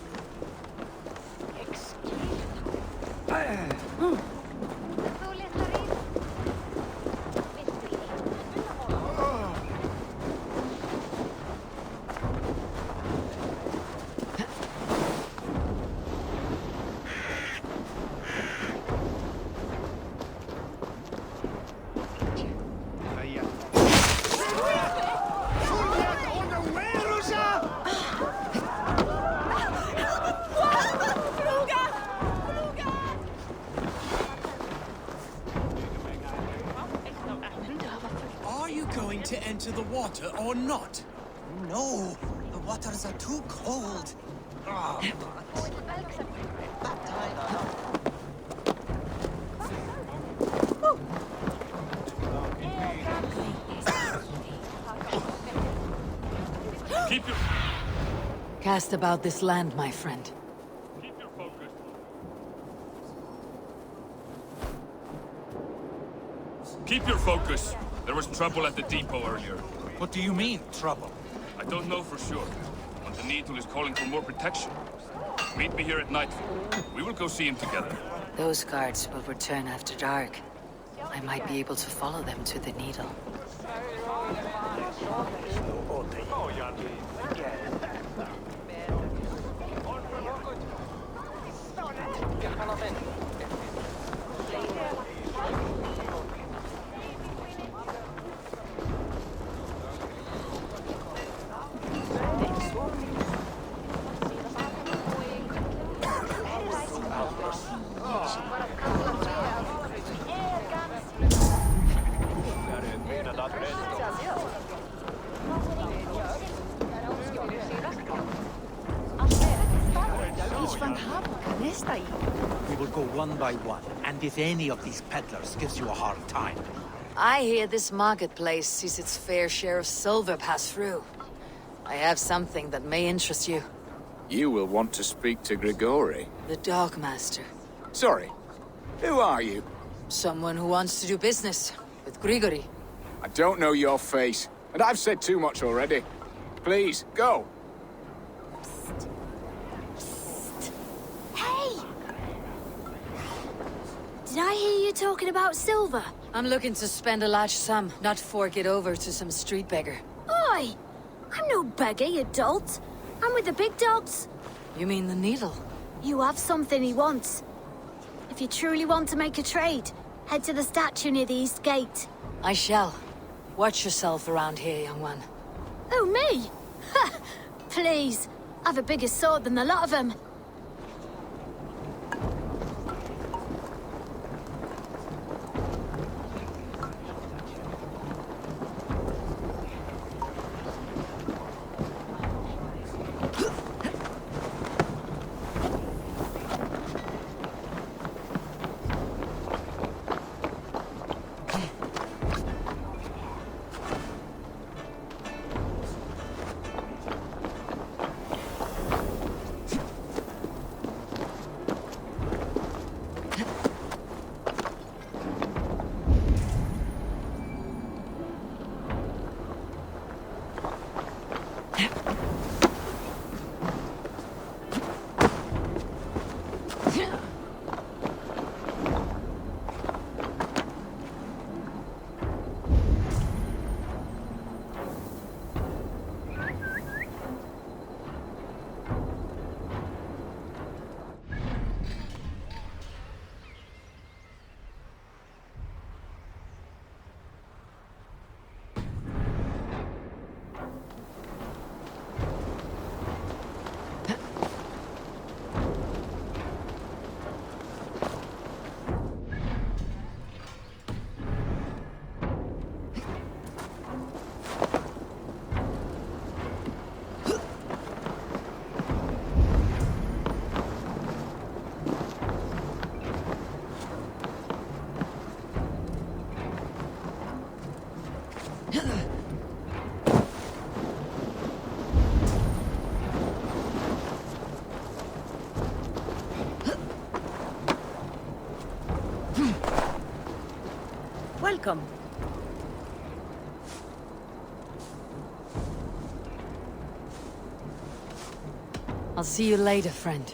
To enter the water or not? No, the waters are too cold. Keep your... Cast about this land, my friend. Keep your focus. Keep your focus. There was trouble at the depot earlier. What do you mean, trouble? I don't know for sure, but the Needle is calling for more protection. Meet me here at nightfall. We will go see him together. Those guards will return after dark. I might be able to follow them to the Needle. We will go one by one, and if any of these peddlers gives you a hard time... I hear this marketplace sees its fair share of silver pass through. I have something that may interest you. You will want to speak to Grigori. The Dogmaster. Sorry, who are you? Someone who wants to do business with Grigori. I don't know your face, and I've said too much already. Please, go. Hey! Did I hear you talking about silver? I'm looking to spend a large sum, not fork it over to some street beggar. Oi! I'm no beggar, you dolt. I'm with the big dogs. You mean the needle? You have something he wants. If you truly want to make a trade, head to the statue near the East Gate. I shall. Watch yourself around here, young one. Oh, me? Ha! Please. I've a bigger sword than the lot of them. Welcome. I'll see you later, friend.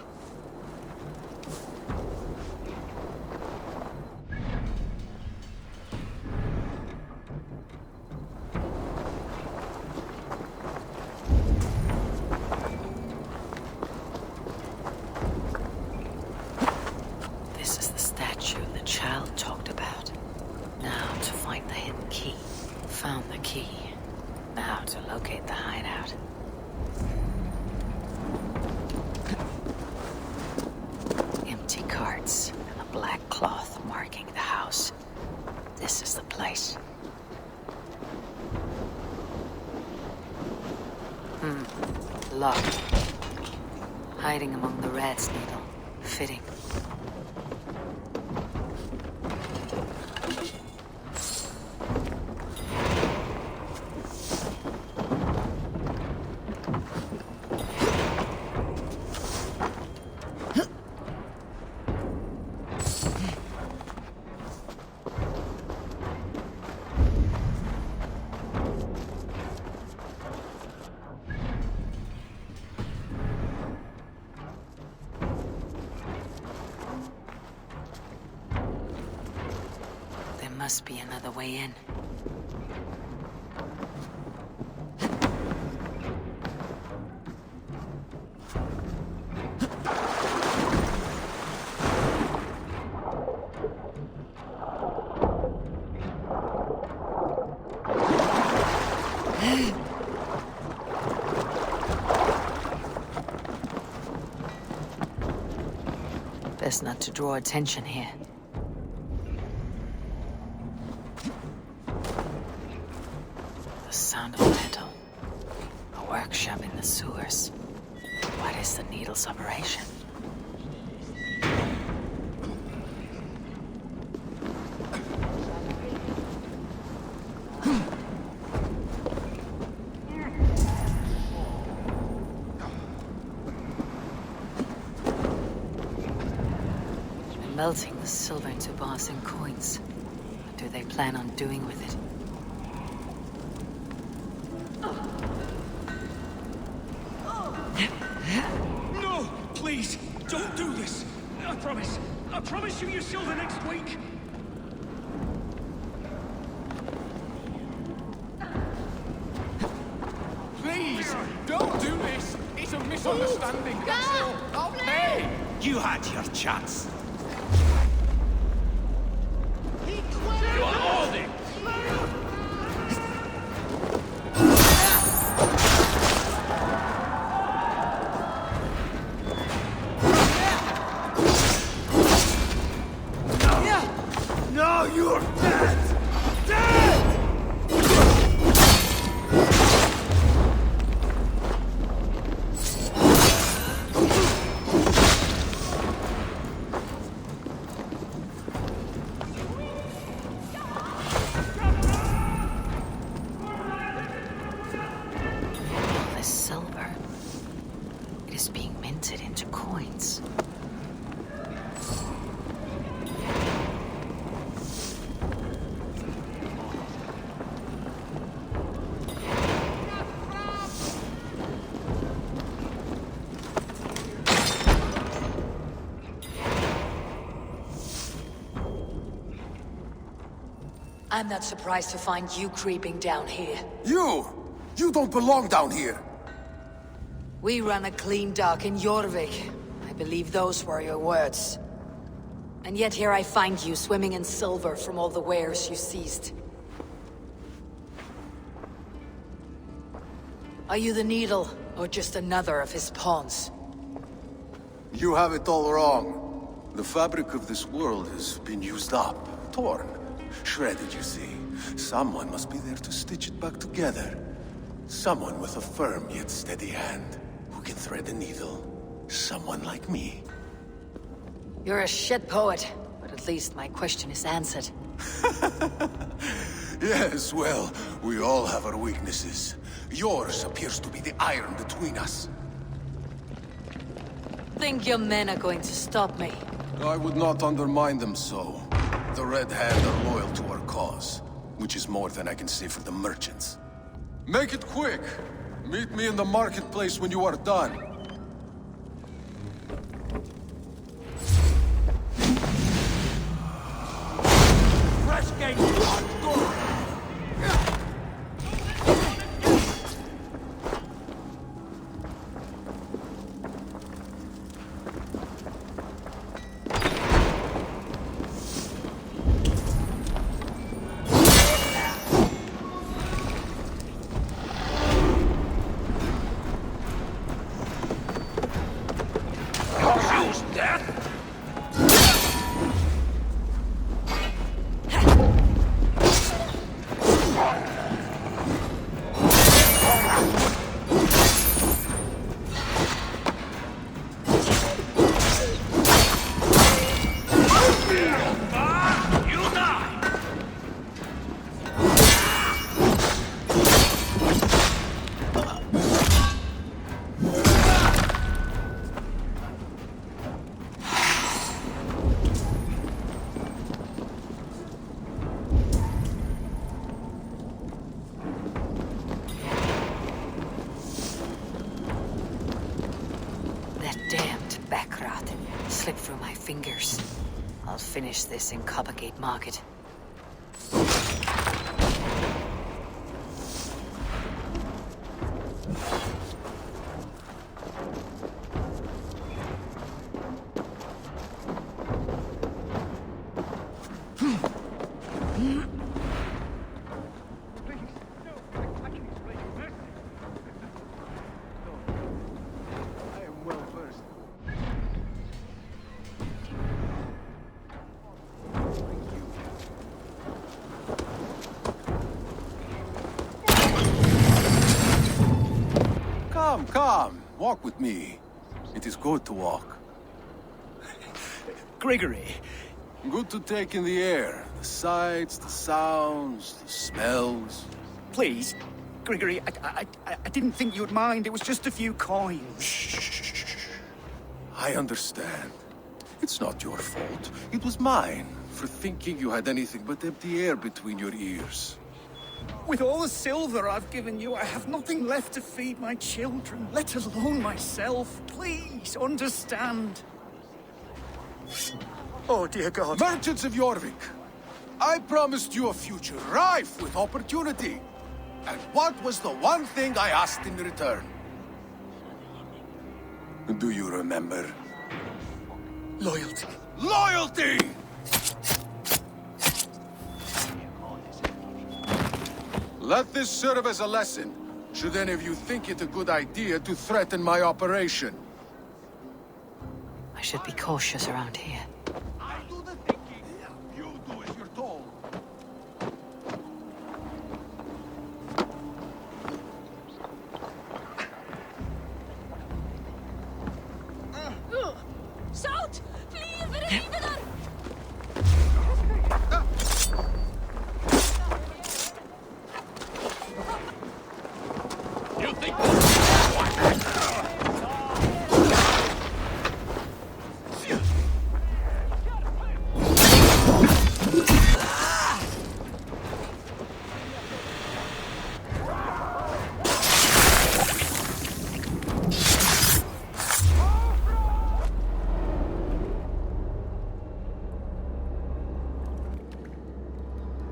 This is the statue the child talked about. Now to find the hidden key. Found the key. Now to locate the hideout. Empty carts and a black cloth marking the house. This is the place. Locked. Hiding among the rat's needle. Fitting. Must be another way in. Best not to draw attention here. Sound of metal. A workshop in the sewers. What is the needle's operation? melting the silver into bars and coins. What do they plan on doing with it? No! Please! Don't do this! I promise! I promise you your silver next week! Please! Don't do this! It's a misunderstanding, that's all! I'll pay! You had your chance. You are holding! No, you're dead! Dead! All this silver. It is being minted into coins. I'm not surprised to find you creeping down here. You! You don't belong down here! We run a clean dock in Jorvik. I believe those were your words. And yet here I find you swimming in silver from all the wares you seized. Are you the Needle, or just another of his pawns? You have it all wrong. The fabric of this world has been used up, torn, shredded, you see. Someone must be there to stitch it back together. Someone with a firm yet steady hand, who can thread a needle. Someone like me. You're a shit poet, but at least my question is answered. Yes, well, we all have our weaknesses. Yours appears to be the iron between us. Think your men are going to stop me? I would not undermine them so. The Red Hand are loyal to our cause, which is more than I can say for the merchants. Make it quick! Meet me in the marketplace when you are done. Fresh game! Go! Slipped through my fingers. I'll finish this in Coppergate Market. Come, walk with me. It is good to walk. Gregory. Good to take in the air. The sights, the sounds, the smells. Please, Gregory, I didn't think you'd mind. It was just a few coins. I understand. It's not your fault. It was mine, for thinking you had anything but empty air between your ears. With all the silver I've given you, I have nothing left to feed my children, let alone myself. Please, understand. Oh, dear God. Merchants of Jorvik, I promised you a future rife with opportunity. And what was the one thing I asked in return? Do you remember? Loyalty. Loyalty! Let this serve as a lesson, should any of you think it a good idea to threaten my operation. I should be cautious around here. I do the thinking. You do as you're told. Salt! Fly videre! You think...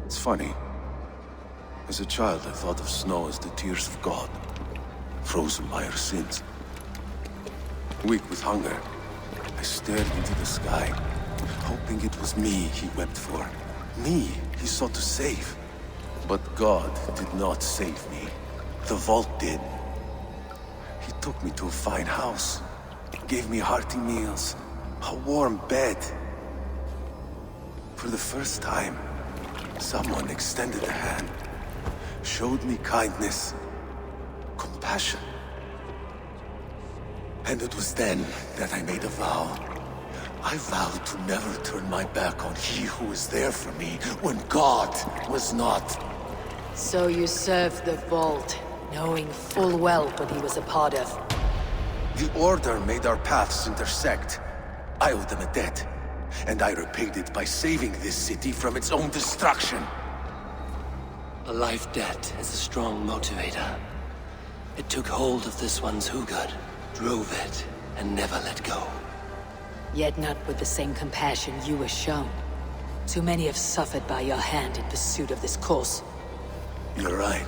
It's funny. As a child, I thought of snow as the tears of God, frozen by our sins. Weak with hunger, I stared into the sky, hoping it was me he wept for. Me he sought to save. But God did not save me. The vault did. He took me to a fine house, gave me hearty meals, a warm bed. For the first time, someone extended a hand, showed me kindness, compassion. And it was then that I made a vow. I vowed to never turn my back on he who was there for me when God was not. So you served the Vault, knowing full well what he was a part of. The Order made our paths intersect. I owed them a debt, and I repaid it by saving this city from its own destruction. A life debt is a strong motivator. It took hold of this one's Hugad, drove it, and never let go. Yet not with the same compassion you were shown. Too many have suffered by your hand in pursuit of this course. You're right.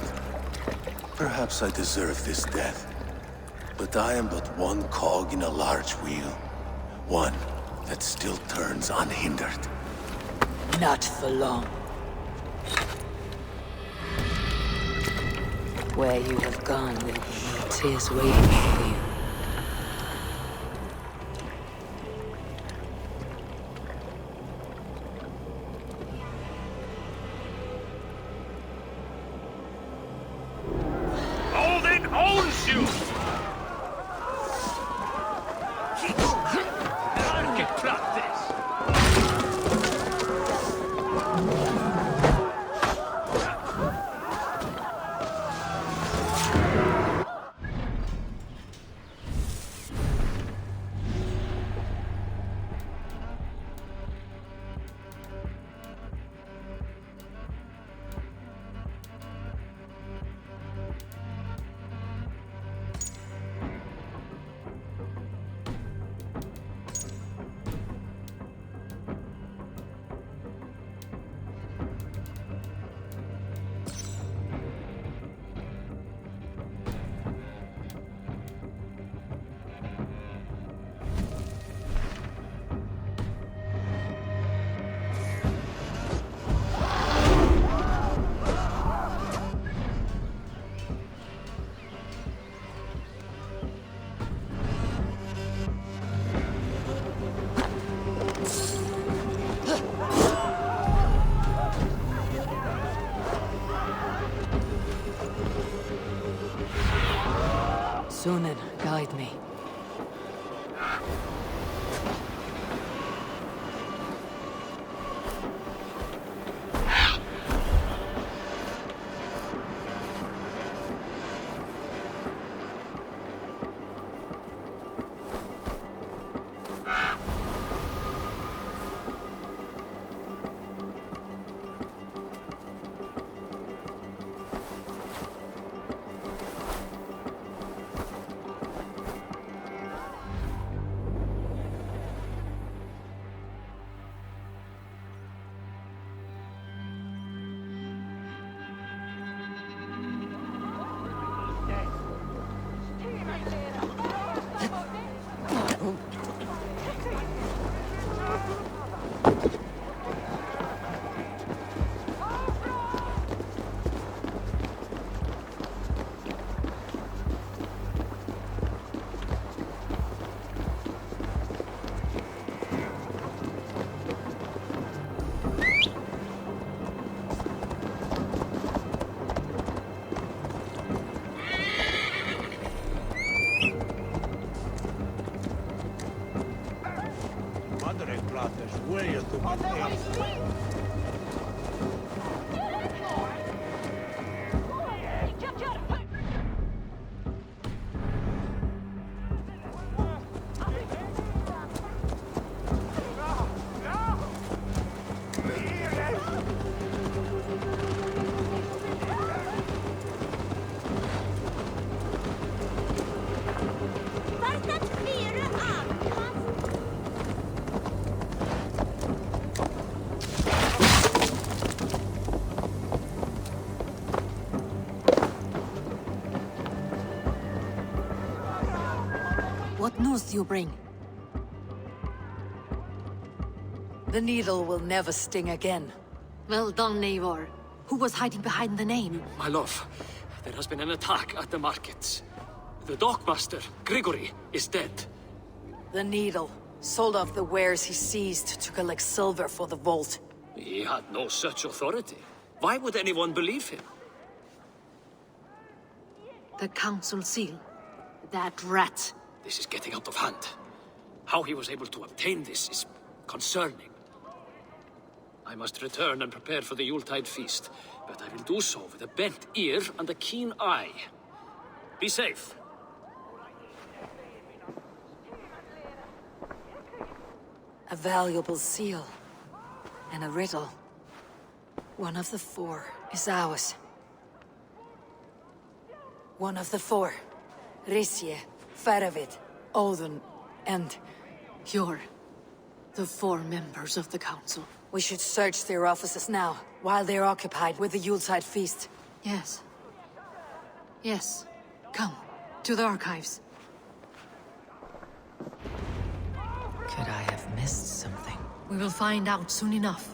Perhaps I deserve this death. But I am but one cog in a large wheel. One that still turns unhindered. Not for long. Where you have gone will be tears waiting for you. Odin owns you! Get practice! brothers, where you to my face? What news do you bring? The needle will never sting again. Well done, Eivor. Who was hiding behind the name? My love, there has been an attack at the markets. The dockmaster, Grigory, is dead. The needle sold off the wares he seized to collect silver for the vault. He had no such authority. Why would anyone believe him? The council seal. That rat. This is getting out of hand. How he was able to obtain this is concerning. I must return and prepare for the Yuletide feast, but I will do so with a bent ear and a keen eye. Be safe. A valuable seal. And a riddle. One of the four is ours. One of the four. Risje, Faravid, Odin, and... You're the four members of the council. We should search their offices now, while they're occupied with the Yuletide feast. Yes. Yes. Come, to the archives. Could I have missed something? We will find out soon enough.